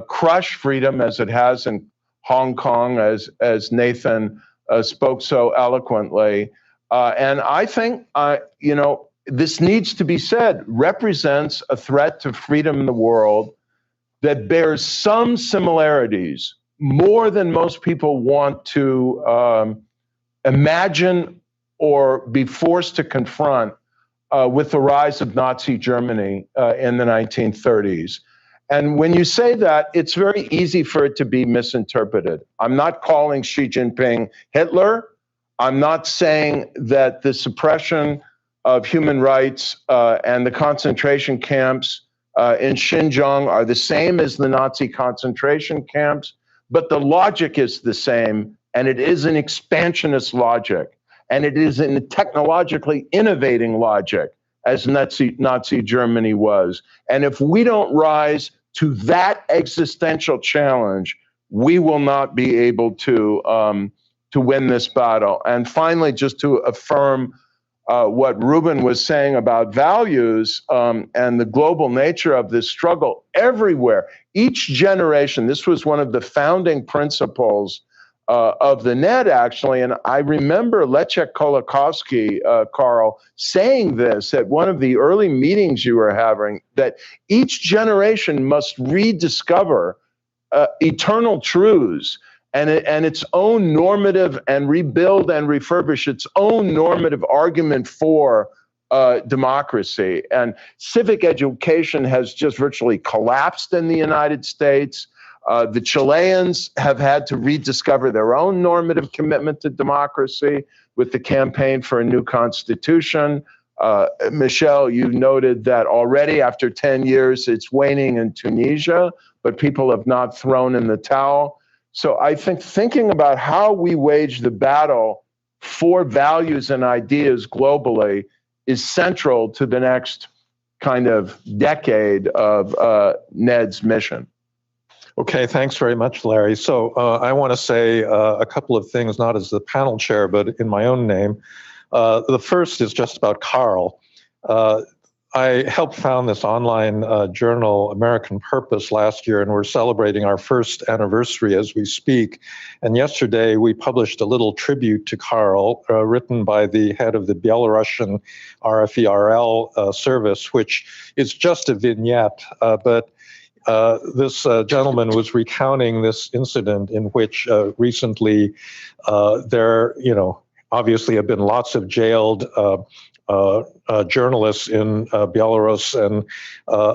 crush freedom as it has in Hong Kong, as Nathan spoke so eloquently. And I think, this needs to be said, represents a threat to freedom in the world that bears some similarities, more than most people want to imagine or be forced to confront, with the rise of Nazi Germany in the 1930s. And when you say that, it's very easy for it to be misinterpreted. I'm not calling Xi Jinping Hitler. I'm not saying that the suppression of human rights and the concentration camps in Xinjiang are the same as the Nazi concentration camps, but the logic is the same, and it is an expansionist logic. And it is a technologically innovating logic, as Nazi Germany was. And if we don't rise to that existential challenge, we will not be able to win this battle. And finally, just to affirm what Ruben was saying about values and the global nature of this struggle everywhere, each generation, this was one of the founding principles of the NED, actually. And I remember Leszek Kolakowski, Carl, saying this at one of the early meetings you were having, that each generation must rediscover eternal truths and its own normative, and rebuild and refurbish its own normative argument for democracy. And civic education has just virtually collapsed in the United States. The Chileans have had to rediscover their own normative commitment to democracy with the campaign for a new constitution. Michelle, you noted that already after 10 years, it's waning in Tunisia, but people have not thrown in the towel. So I think thinking about how we wage the battle for values and ideas globally is central to the next kind of decade of NED's mission. Okay, thanks very much, Larry. So I want to say a couple of things, not as the panel chair, but in my own name. The first is just about Carl. I helped found this online journal, American Purpose, last year, and we're celebrating our first anniversary as we speak. And yesterday we published a little tribute to Carl, written by the head of the Belarusian RFERL service, which is just a vignette, but this gentleman was recounting this incident in which recently there, obviously have been lots of jailed journalists in Belarus and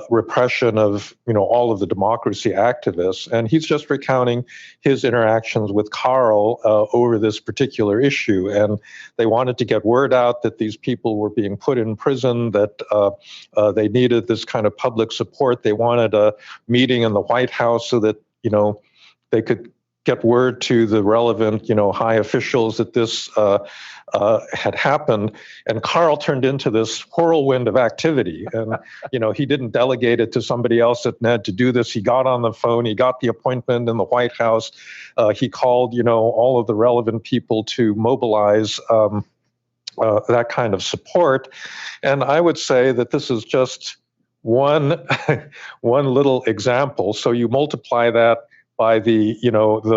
repression of, all of the democracy activists. And he's just recounting his interactions with Carl over this particular issue. And they wanted to get word out that these people were being put in prison, that they needed this kind of public support. They wanted a meeting in the White House so that, they could get word to the relevant, high officials that this had happened. And Carl turned into this whirlwind of activity. And, he didn't delegate it to somebody else at NED to do this. He got on the phone. He got the appointment in the White House. He called, all of the relevant people to mobilize that kind of support. And I would say that this is just one little example. So you multiply that by the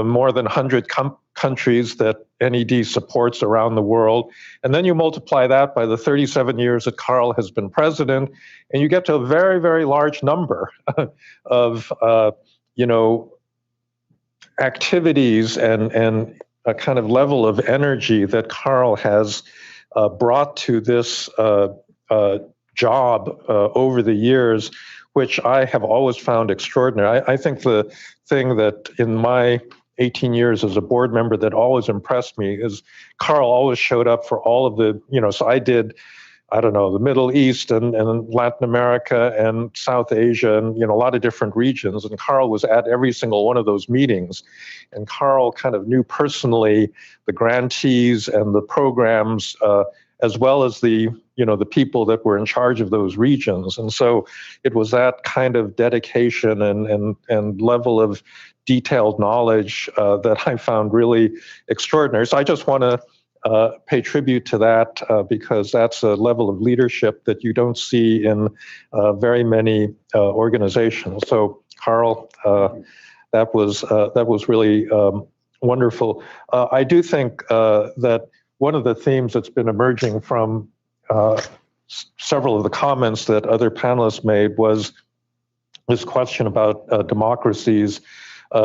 more than 100 countries that NED supports around the world, and then you multiply that by the 37 years that Carl has been president, and you get to a very, very large number of activities and a kind of level of energy that Carl has brought to this job over the years, which I have always found extraordinary. I think the thing that in my 18 years as a board member that always impressed me is Carl always showed up for all of the, so I did, the Middle East and Latin America and South Asia and, a lot of different regions. And Carl was at every single one of those meetings. And Carl kind of knew personally the grantees and the programs, as well as the people that were in charge of those regions. And so it was that kind of dedication and level of detailed knowledge that I found really extraordinary. So I just want to pay tribute to that because that's a level of leadership that you don't see in very many organizations. So Carl, that was really wonderful. I do think that one of the themes that's been emerging from several of the comments that other panelists made was this question about democracies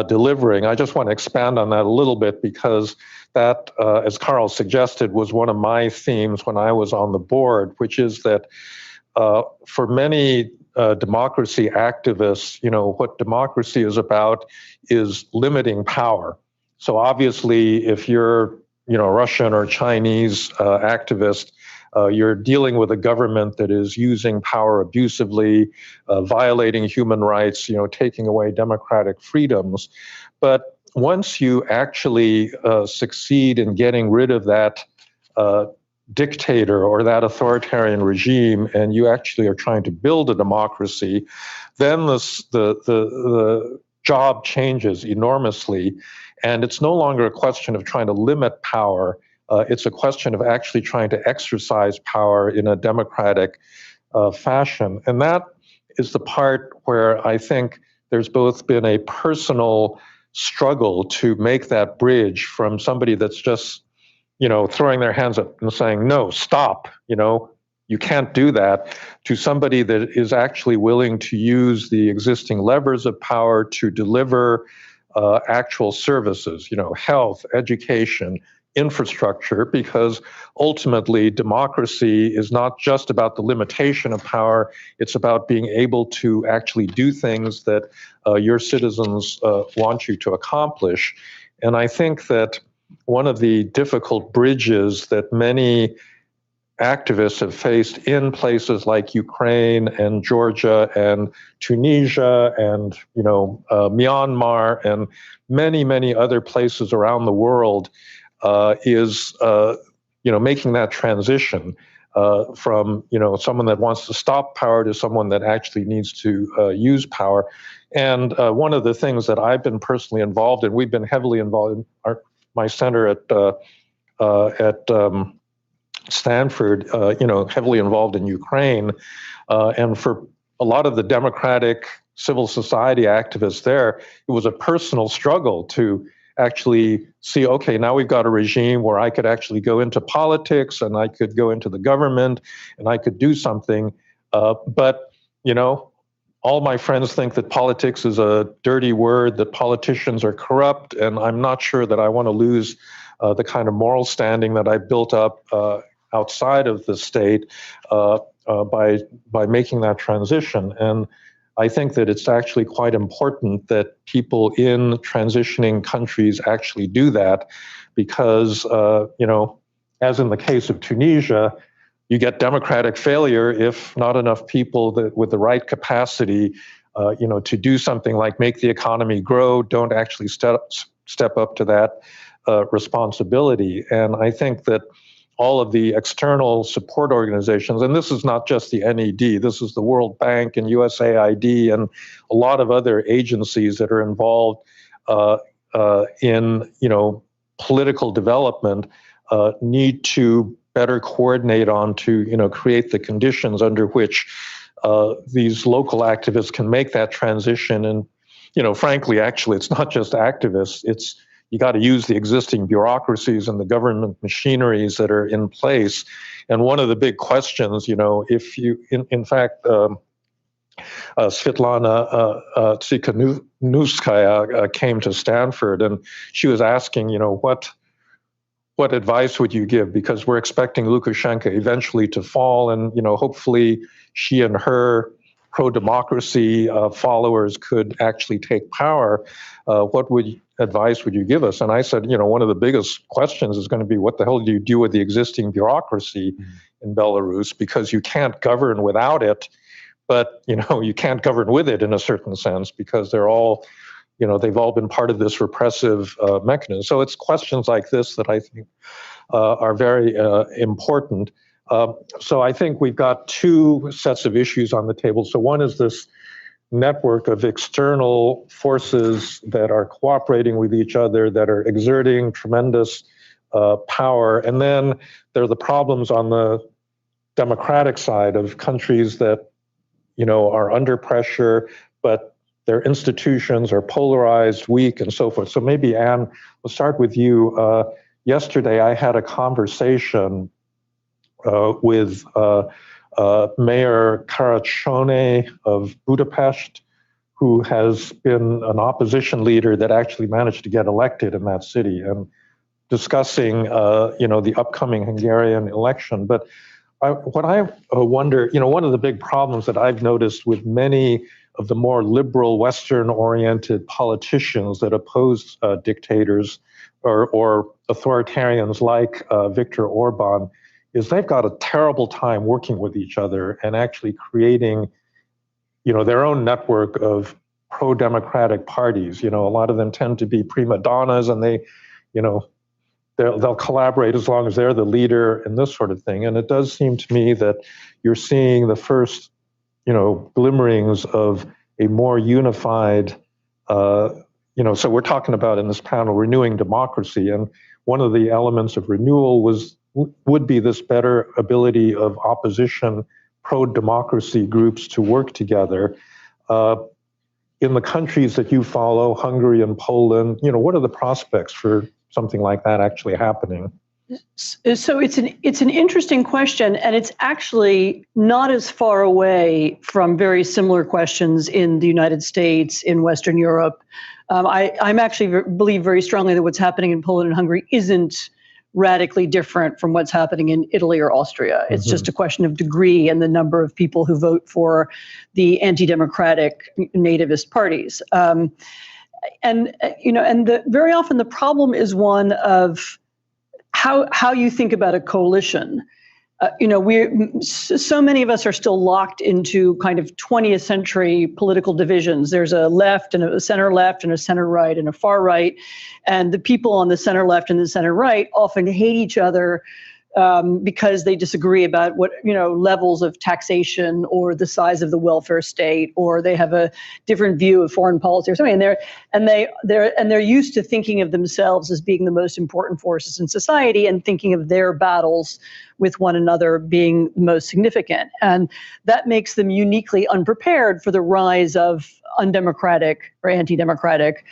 delivering. I just want to expand on that a little bit because that, as Carl suggested, was one of my themes when I was on the board, which is that for many democracy activists, what democracy is about is limiting power. So obviously, if you're Russian or Chinese activist, you're dealing with a government that is using power abusively, violating human rights, taking away democratic freedoms. But once you actually succeed in getting rid of that dictator or that authoritarian regime, and you actually are trying to build a democracy, then the job changes enormously. And it's no longer a question of trying to limit power. It's a question of actually trying to exercise power in a democratic fashion. And that is the part where I think there's both been a personal struggle to make that bridge from somebody that's just, throwing their hands up and saying, no, stop, you can't do that, to somebody that is actually willing to use the existing levers of power to deliver actual services, health, education, infrastructure, because ultimately democracy is not just about the limitation of power, it's about being able to actually do things that your citizens want you to accomplish. And I think that one of the difficult bridges that many activists have faced in places like Ukraine and Georgia and Tunisia and Myanmar and many, many other places around the world is making that transition from someone that wants to stop power to someone that actually needs to use power. And one of the things that I've been personally involved in, we've been heavily involved in my center at Stanford, heavily involved in Ukraine, and for a lot of the democratic civil society activists there, it was a personal struggle to actually see, okay, now we've got a regime where I could actually go into politics and I could go into the government and I could do something. But, all my friends think that politics is a dirty word, that politicians are corrupt, and I'm not sure that I want to lose the kind of moral standing that I built up outside of the state by making that transition. And I think that it's actually quite important that people in transitioning countries actually do that because, as in the case of Tunisia, you get democratic failure if not enough people with the right capacity to do something like make the economy grow, don't actually step up to that responsibility. And I think that all of the external support organizations, and this is not just the NED, this is the World Bank and USAID and a lot of other agencies that are involved in political development, need to better coordinate on to create the conditions under which these local activists can make that transition. And frankly, actually, it's not just activists, it's you got to use the existing bureaucracies and the government machineries that are in place. And one of the big questions, if you, in fact, Svetlana Tsikhanouskaya came to Stanford, and she was asking, what advice would you give? Because we're expecting Lukashenko eventually to fall, and hopefully she and her pro-democracy followers could actually take power. What advice would you give us? And I said, one of the biggest questions is going to be, what the hell do you do with the existing bureaucracy in Belarus? Because you can't govern without it, but you can't govern with it in a certain sense, because they're all, they've all been part of this repressive mechanism. So it's questions like this that I think are very important. So I think we've got two sets of issues on the table. So one is this network of external forces that are cooperating with each other, that are exerting tremendous power. And then there are the problems on the democratic side of countries that, are under pressure, but their institutions are polarized, weak, and so forth. So maybe, Anne, we'll start with you. Yesterday, I had a conversation with Mayor Karacsony of Budapest, who has been an opposition leader that actually managed to get elected in that city, and discussing, the upcoming Hungarian election. But what I wonder, one of the big problems that I've noticed with many of the more liberal, Western-oriented politicians that oppose dictators or authoritarians like Viktor Orban, is they've got a terrible time working with each other and actually creating, their own network of pro-democratic parties. A lot of them tend to be prima donnas, and they, they'll collaborate as long as they're the leader and this sort of thing. And it does seem to me that you're seeing the first, glimmerings of a more unified, so we're talking about in this panel renewing democracy. And one of the elements of renewal would be this better ability of opposition pro-democracy groups to work together. In the countries that you follow, Hungary and Poland, what are the prospects for something like that actually happening? So it's an interesting question, and it's actually not as far away from very similar questions in the United States, in Western Europe. I'm actually believe very strongly that what's happening in Poland and Hungary isn't radically different from what's happening in Italy or Austria. It's just a question of degree and the number of people who vote for the anti-democratic nativist parties. And very often the problem is one of how you think about a coalition. So many of us are still locked into kind of 20th century political divisions. There's a left and a center left and a center right and a far right. And the people on the center left and the center right often hate each other because they disagree about what, levels of taxation or the size of the welfare state, or they have a different view of foreign policy or something. And they're used to thinking of themselves as being the most important forces in society and thinking of their battles with one another being most significant. And that makes them uniquely unprepared for the rise of undemocratic or anti-democratic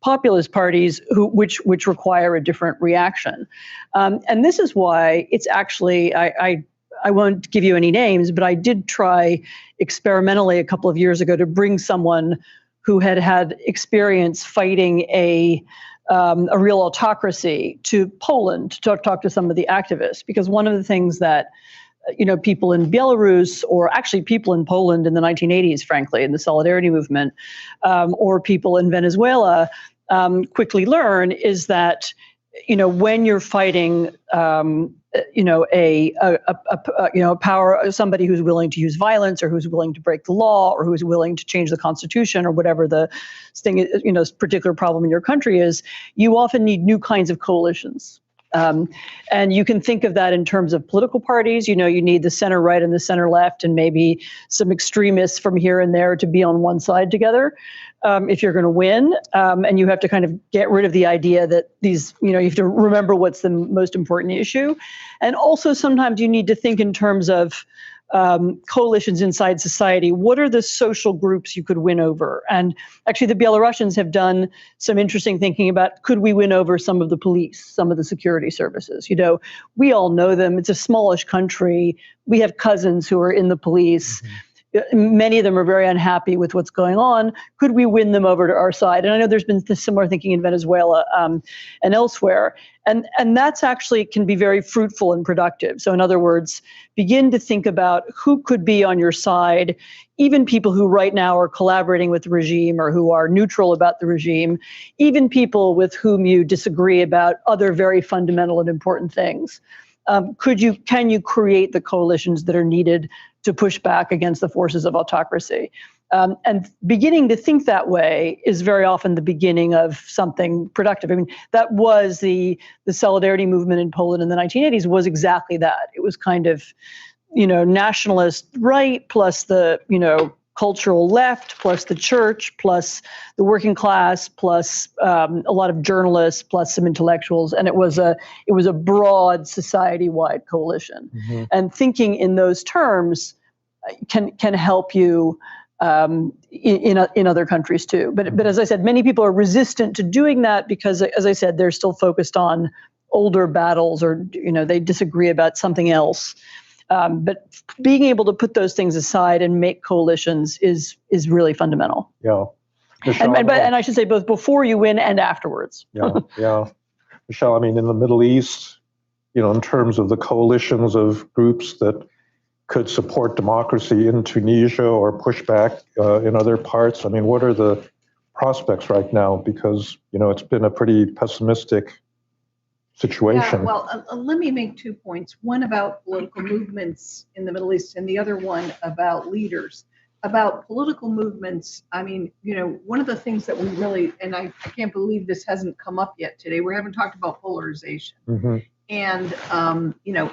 populist parties which require a different reaction. And this is why it's actually, I won't give you any names, but I did try experimentally a couple of years ago to bring someone who had experience fighting a real autocracy to Poland to talk to some of the activists. Because one of the things that people in Belarus, or actually people in Poland in the 1980s, frankly, in the Solidarity movement, or people in Venezuela quickly learn is that, when you're fighting power, somebody who's willing to use violence, or who's willing to break the law, or who's willing to change the constitution, or whatever the thing, particular problem in your country is, you often need new kinds of coalitions. And you can think of that in terms of political parties. You need the center right and the center left, and maybe some extremists from here and there to be on one side together if you're going to win. And you have to kind of get rid of the idea that these, you have to remember what's the most important issue. And also sometimes you need to think in terms of coalitions inside society. What are the social groups you could win over? And actually, the Belarusians have done some interesting thinking about, could we win over some of the police, some of the security services? We all know them. It's a smallish country. We have cousins who are in the police. Many of them are very unhappy with what's going on. Could we win them over to our side? And I know there's been this similar thinking in Venezuela and elsewhere. And that's actually can be very fruitful and productive. So in other words, begin to think about who could be on your side, even people who right now are collaborating with the regime or who are neutral about the regime, even people with whom you disagree about other very fundamental and important things. Can you create the coalitions that are needed to push back against the forces of autocracy? And beginning to think that way is very often the beginning of something productive. I mean, that was the solidarity movement in Poland in the 1980s was exactly that. It was kind of, nationalist right plus the, cultural left plus the church plus the working class plus a lot of journalists plus some intellectuals, and it was a broad society-wide coalition. Mm-hmm. And thinking in those terms can help you in other countries too. But as I said, many people are resistant to doing that because, as I said, they're still focused on older battles, or they disagree about something else. But being able to put those things aside and make coalitions is really fundamental. Yeah. Michelle, and I should say both before you win and afterwards. Yeah. Michelle, I mean, in the Middle East, in terms of the coalitions of groups that could support democracy in Tunisia or push back in other parts, I mean, what are the prospects right now? Because, it's been a pretty pessimistic situation. Yeah, well, let me make 2 points. One about political movements in the Middle East, and the other one about leaders. About political movements, I mean, one of the things that we really, and I can't believe this hasn't come up yet today, we haven't talked about polarization. Mm-hmm. And,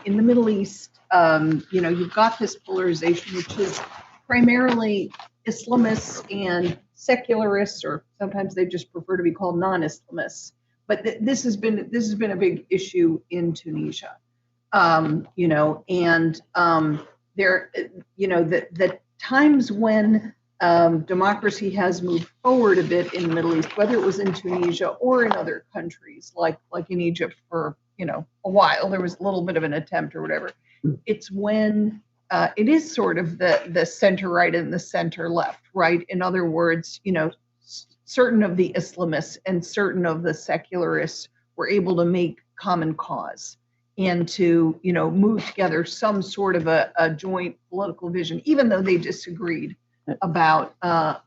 in the Middle East, you've got this polarization, which is primarily Islamists and secularists, or sometimes they just prefer to be called non-Islamists. But this has been a big issue in Tunisia, there, the times when democracy has moved forward a bit in the Middle East, whether it was in Tunisia or in other countries, like in Egypt for a while, there was a little bit of an attempt or whatever. It's when it is sort of the center right and the center left, right? In other words, certain of the Islamists and certain of the secularists were able to make common cause and to, move together some sort of a joint political vision, even though they disagreed about a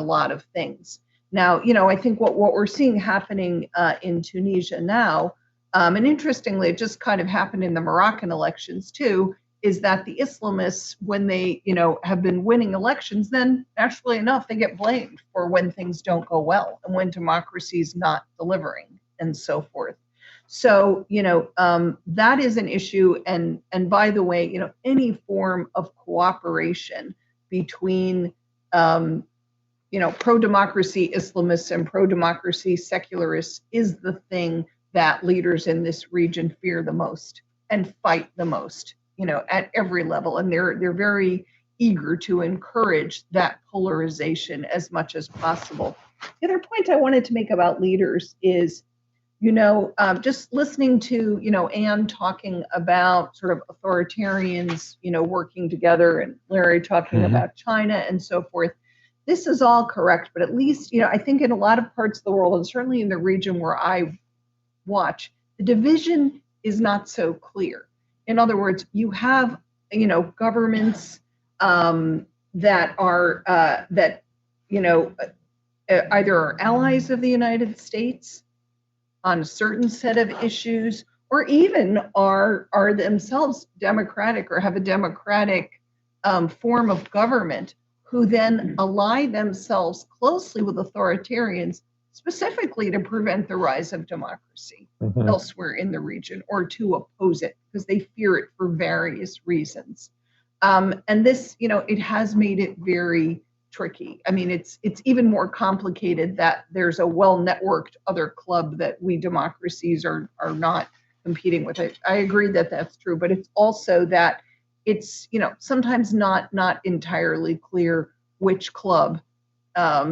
lot of things. Now, I think what we're seeing happening in Tunisia now, and interestingly, it just kind of happened in the Moroccan elections too, is that the Islamists, when they, have been winning elections, then naturally enough, they get blamed for when things don't go well and when democracy is not delivering and so forth. So, that is an issue. And by the way, any form of cooperation between, pro-democracy Islamists and pro-democracy secularists is the thing that leaders in this region fear the most and fight the most. At every level, and they're very eager to encourage that polarization as much as possible. The other point I wanted to make about leaders is, just listening to, Anne talking about sort of authoritarians, working together, and Larry talking about China and so forth. This is all correct, but at least, I think in a lot of parts of the world, and certainly in the region where I watch, the division is not so clear. In other words, you have, governments that are either are allies of the United States on a certain set of issues, or even are themselves democratic or have a democratic form of government, who then ally themselves closely with authoritarians, specifically to prevent the rise of democracy elsewhere in the region, or to oppose it because they fear it for various reasons. And this, it has made it very tricky. I mean, it's even more complicated that there's a well-networked other club that we democracies are not competing with. I agree that that's true, but it's also that it's, sometimes not entirely clear which club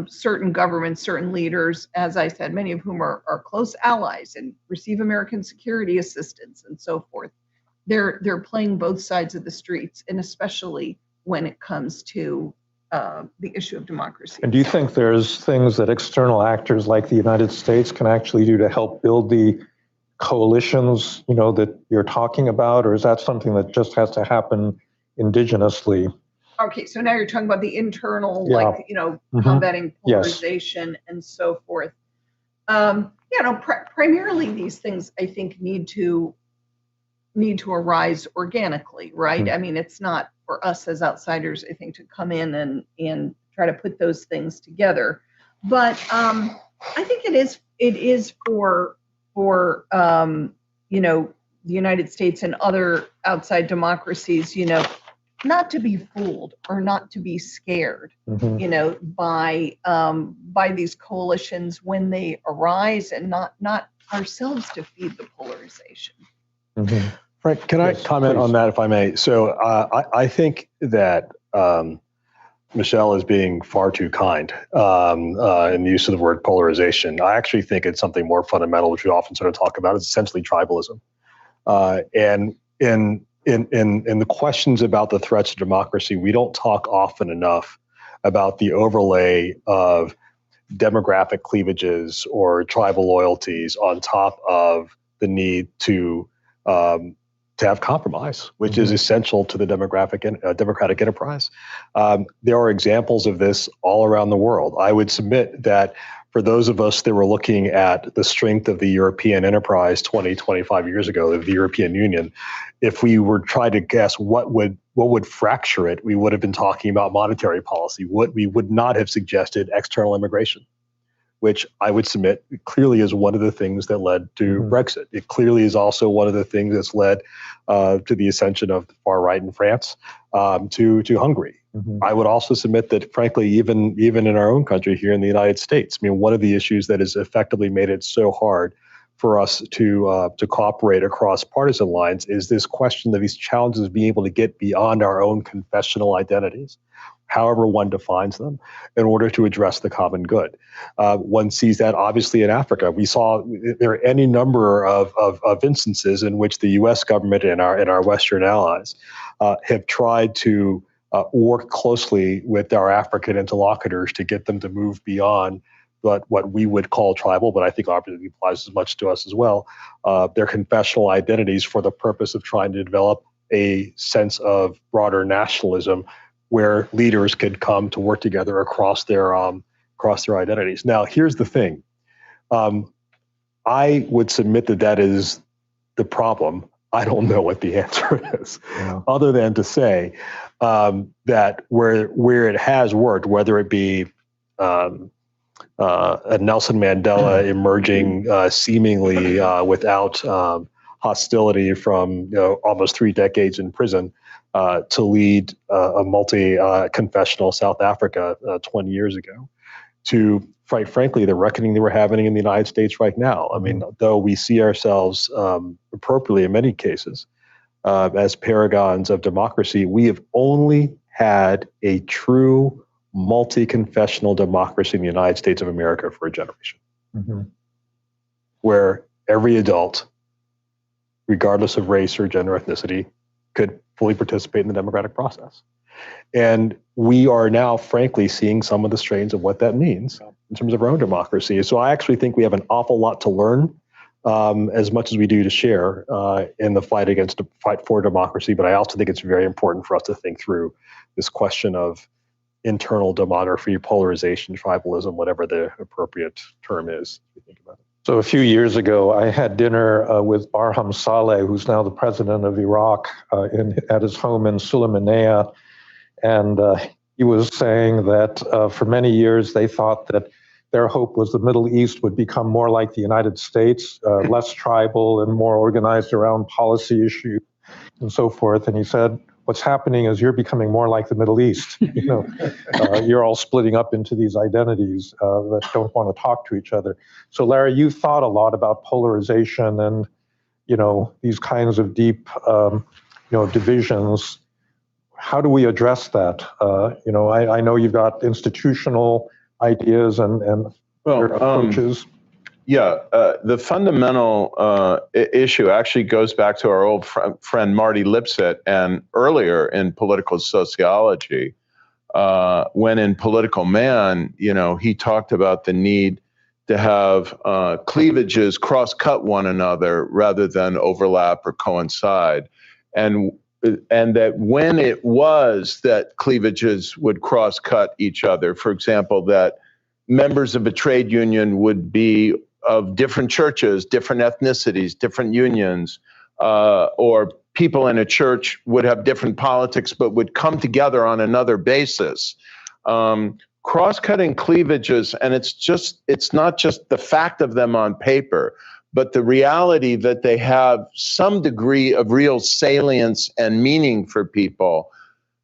certain governments, certain leaders, as I said, many of whom are close allies and receive American security assistance and so forth. They're playing both sides of the streets, and especially when it comes to the issue of democracy. And do you think there's things that external actors like the United States can actually do to help build the coalitions, that you're talking about, or is that something that just has to happen indigenously? Okay, so now you're talking about the internal, Yeah. combating Yes. polarization and so forth. Primarily these things I think need to arise organically, right? I mean, it's not for us as outsiders, I think, to come in and try to put those things together. But I think it is for the United States and other outside democracies, not to be fooled or not to be scared, by these coalitions when they arise, and not ourselves to feed the polarization. Frank, can I comment on that, if I may? So I think that Michelle is being far too kind in the use of the word polarization. I actually think it's something more fundamental, which we often sort of talk about. It's essentially tribalism. And in the questions about the threats to democracy, we don't talk often enough about the overlay of demographic cleavages or tribal loyalties on top of the need to have compromise, which is essential to the democratic enterprise. There are examples of this all around the world. I would submit that for those of us that were looking at the strength of the European enterprise 20, 25 years ago, of the European Union, if we were trying to guess what would fracture it, we would have been talking about monetary policy. What we would not have suggested external immigration, which I would submit clearly is one of the things that led to Brexit. It clearly is also one of the things that's led to the ascension of the far right in France, to Hungary. I would also submit that, frankly, even in our own country here in the United States, I mean, one of the issues that has effectively made it so hard for us to cooperate across partisan lines is this question of these challenges of being able to get beyond our own confessional identities, however one defines them, in order to address the common good. One sees that obviously in Africa. We saw there are any number of instances in which the U.S. government and our Western allies have tried to work closely with our African interlocutors to get them to move beyond what we would call tribal, but I think obviously applies as much to us as well, their confessional identities, for the purpose of trying to develop a sense of broader nationalism where leaders could come to work together across their identities. Now, here's the thing. I would submit that is the problem. I don't know what the answer is, other than to say that where it has worked, whether it be a Nelson Mandela emerging seemingly without hostility from almost 3 decades in prison to lead a multi-confessional South Africa 20 years ago, to, quite frankly, the reckoning that we're having in the United States right now. I mean, though we see ourselves appropriately in many cases as paragons of democracy, we have only had a true multi-confessional democracy in the United States of America for a generation, where every adult, regardless of race or gender, ethnicity, could fully participate in the democratic process. And we are now, frankly, seeing some of the strains of what that means in terms of our own democracy. So I actually think we have an awful lot to learn, as much as we do to share in the fight for democracy. But I also think it's very important for us to think through this question of internal demography, polarization, tribalism, whatever the appropriate term is. If you think about it. So a few years ago, I had dinner with Barham Saleh, who's now the president of Iraq, at his home in Sulaymaniyah. And he was saying that for many years, they thought that their hope was the Middle East would become more like the United States, less tribal and more organized around policy issues and so forth. And he said, what's happening is you're becoming more like the Middle East. You're all splitting up into these identities that don't want to talk to each other. So Larry, you've thought a lot about polarization and, these kinds of deep, divisions. How do we address that? I know you've got institutional ideas and approaches. The fundamental issue actually goes back to our old friend Marty Lipset, and earlier in political sociology, when in Political Man, he talked about the need to have cleavages cross-cut one another rather than overlap or coincide. And that when it was that cleavages would cross-cut each other, for example, that members of a trade union would be of different churches, different ethnicities, different unions, or people in a church would have different politics but would come together on another basis. Cross-cutting cleavages, and it's not just the fact of them on paper, but the reality that they have some degree of real salience and meaning for people,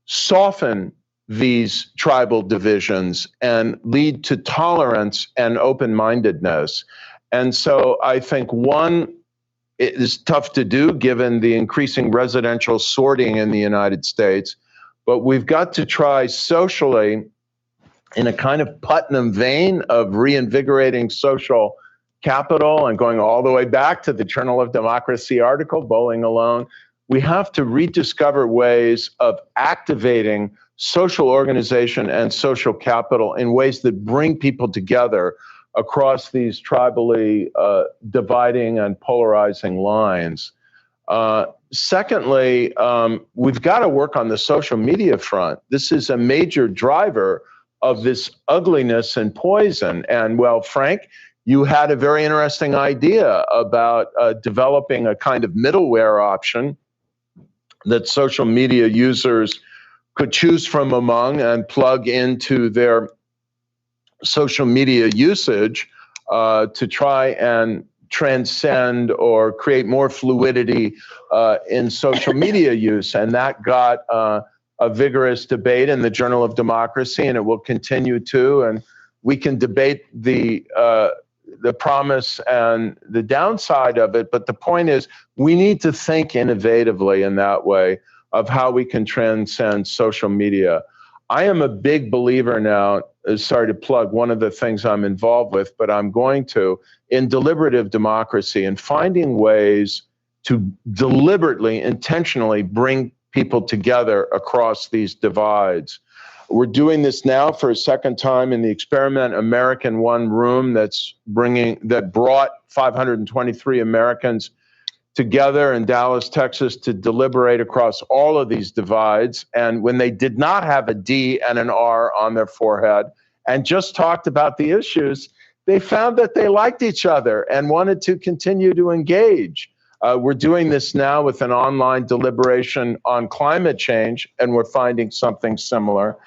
soften these tribal divisions and lead to tolerance and open-mindedness. And so I think it is tough to do given the increasing residential sorting in the United States, but we've got to try socially in a kind of Putnam vein of reinvigorating social capital and going all the way back to the Journal of Democracy article, Bowling Alone. We have to rediscover ways of activating social organization and social capital in ways that bring people together across these tribally dividing and polarizing lines. Secondly, we've got to work on the social media front. This is a major driver of this ugliness and poison. And well, Frank, you had a very interesting idea about developing a kind of middleware option that social media users could choose from among and plug into their social media usage to try and transcend or create more fluidity in social media use. And that got a vigorous debate in the Journal of Democracy, and it will continue to. And we can debate the promise and the downside of it, but the point is we need to think innovatively in that way of how we can transcend social media. I am a big believer now, sorry to plug one of the things I'm involved with, but I'm going to, in deliberative democracy and finding ways to deliberately, intentionally bring people together across these divides. We're doing this now for a second time in the Experiment American One Room that brought 523 Americans together in Dallas, Texas to deliberate across all of these divides. And when they did not have a D and an R on their forehead and just talked about the issues, they found that they liked each other and wanted to continue to engage. We're doing this now with an online deliberation on climate change, and we're finding something similar.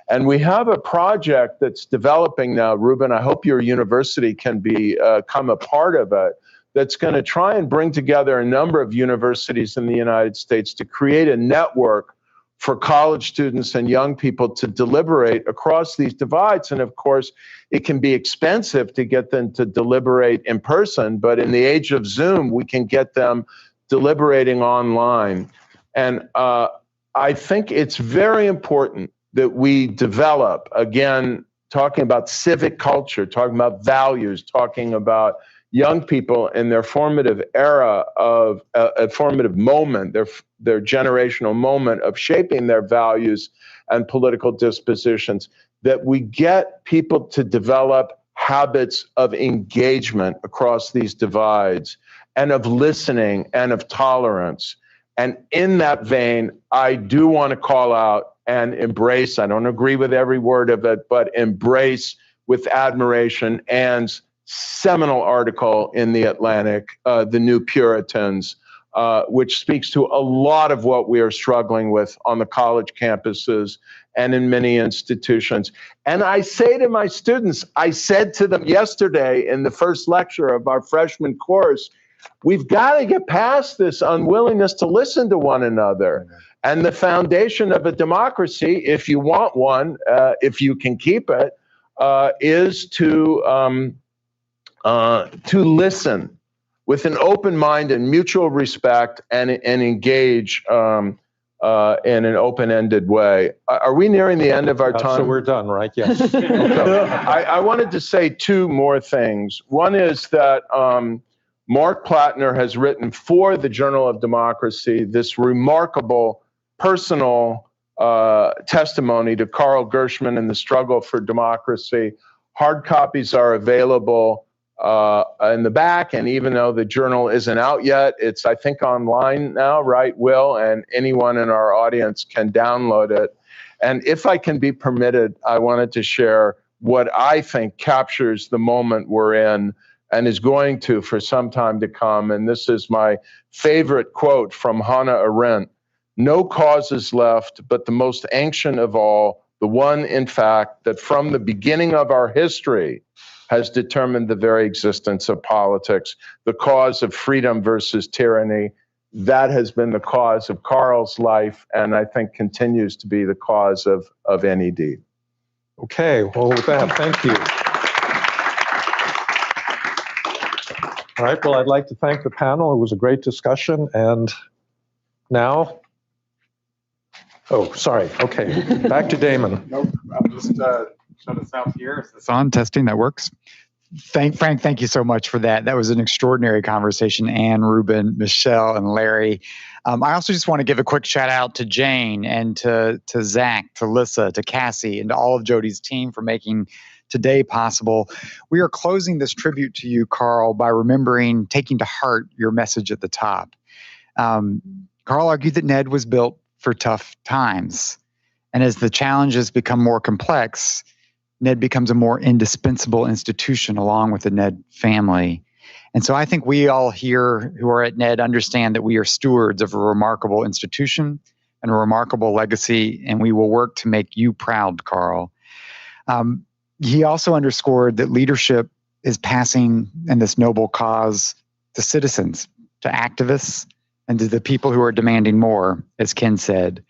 And we have a project that's developing now, Ruben, I hope your university can become a part of it, that's going to try and bring together a number of universities in the United States to create a network for college students and young people to deliberate across these divides. And of course, it can be expensive to get them to deliberate in person, but in the age of Zoom, we can get them deliberating online. And I think it's very important that we develop, again, talking about civic culture, talking about values, talking about young people in their formative era of a formative moment, their generational moment of shaping their values and political dispositions, that we get people to develop habits of engagement across these divides and of listening and of tolerance. And in that vein, I do want to call out and embrace, I don't agree with every word of it, but embrace with admiration Anne's seminal article in The Atlantic, The New Puritans, which speaks to a lot of what we are struggling with on the college campuses and in many institutions. And I say to my students, I said to them yesterday in the first lecture of our freshman course, we've got to get past this unwillingness to listen to one another. And the foundation of a democracy, if you want one, if you can keep it, is to listen with an open mind and mutual respect, and engage in an open-ended way. Are we nearing the end of our time? So we're done, right? Yes. I wanted to say two more things. One is that Mark Plattner has written for the Journal of Democracy this remarkable personal testimony to Carl Gershman and the struggle for democracy. Hard copies are available in the back, and even though the journal isn't out yet, it's, I think, online now, right, Will? And anyone in our audience can download it. And if I can be permitted, I wanted to share what I think captures the moment we're in and is going to for some time to come. And this is my favorite quote from Hannah Arendt: "No cause is left but the most ancient of all, the one, in fact, that from the beginning of our history has determined the very existence of politics, the cause of freedom versus tyranny." That has been the cause of Carl's life, and I think continues to be the cause of NED. Okay, well, with that, thank you. All right, well, I'd like to thank the panel. It was a great discussion, and now, oh, sorry, okay, back to Damon. Nope, I'll just shut us out here. Is this on? Testing, that works. Frank, thank you so much for that. That was an extraordinary conversation. Anne, Ruben, Michelle, and Larry. I also just want to give a quick shout out to Jane and to Zach, to Lissa, to Cassie, and to all of Jody's team for making today possible. We are closing this tribute to you, Carl, by taking to heart your message at the top. Carl argued that NED was built for tough times. And as the challenges become more complex, NED becomes a more indispensable institution along with the NED family. And so I think we all here who are at NED understand that we are stewards of a remarkable institution and a remarkable legacy, and we will work to make you proud, Carl. He also underscored that leadership is passing in this noble cause to citizens, to activists, and to the people who are demanding more, as Ken said.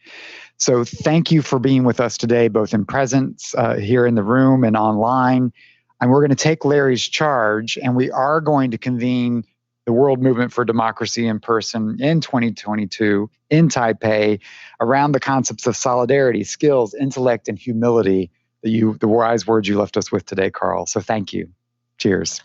So thank you for being with us today, both in presence here in the room and online. And we're going to take Larry's charge, and we are going to convene the World Movement for Democracy in person in 2022 in Taipei around the concepts of solidarity, skills, intellect, and humility, the wise words you left us with today, Carl. So thank you. Cheers.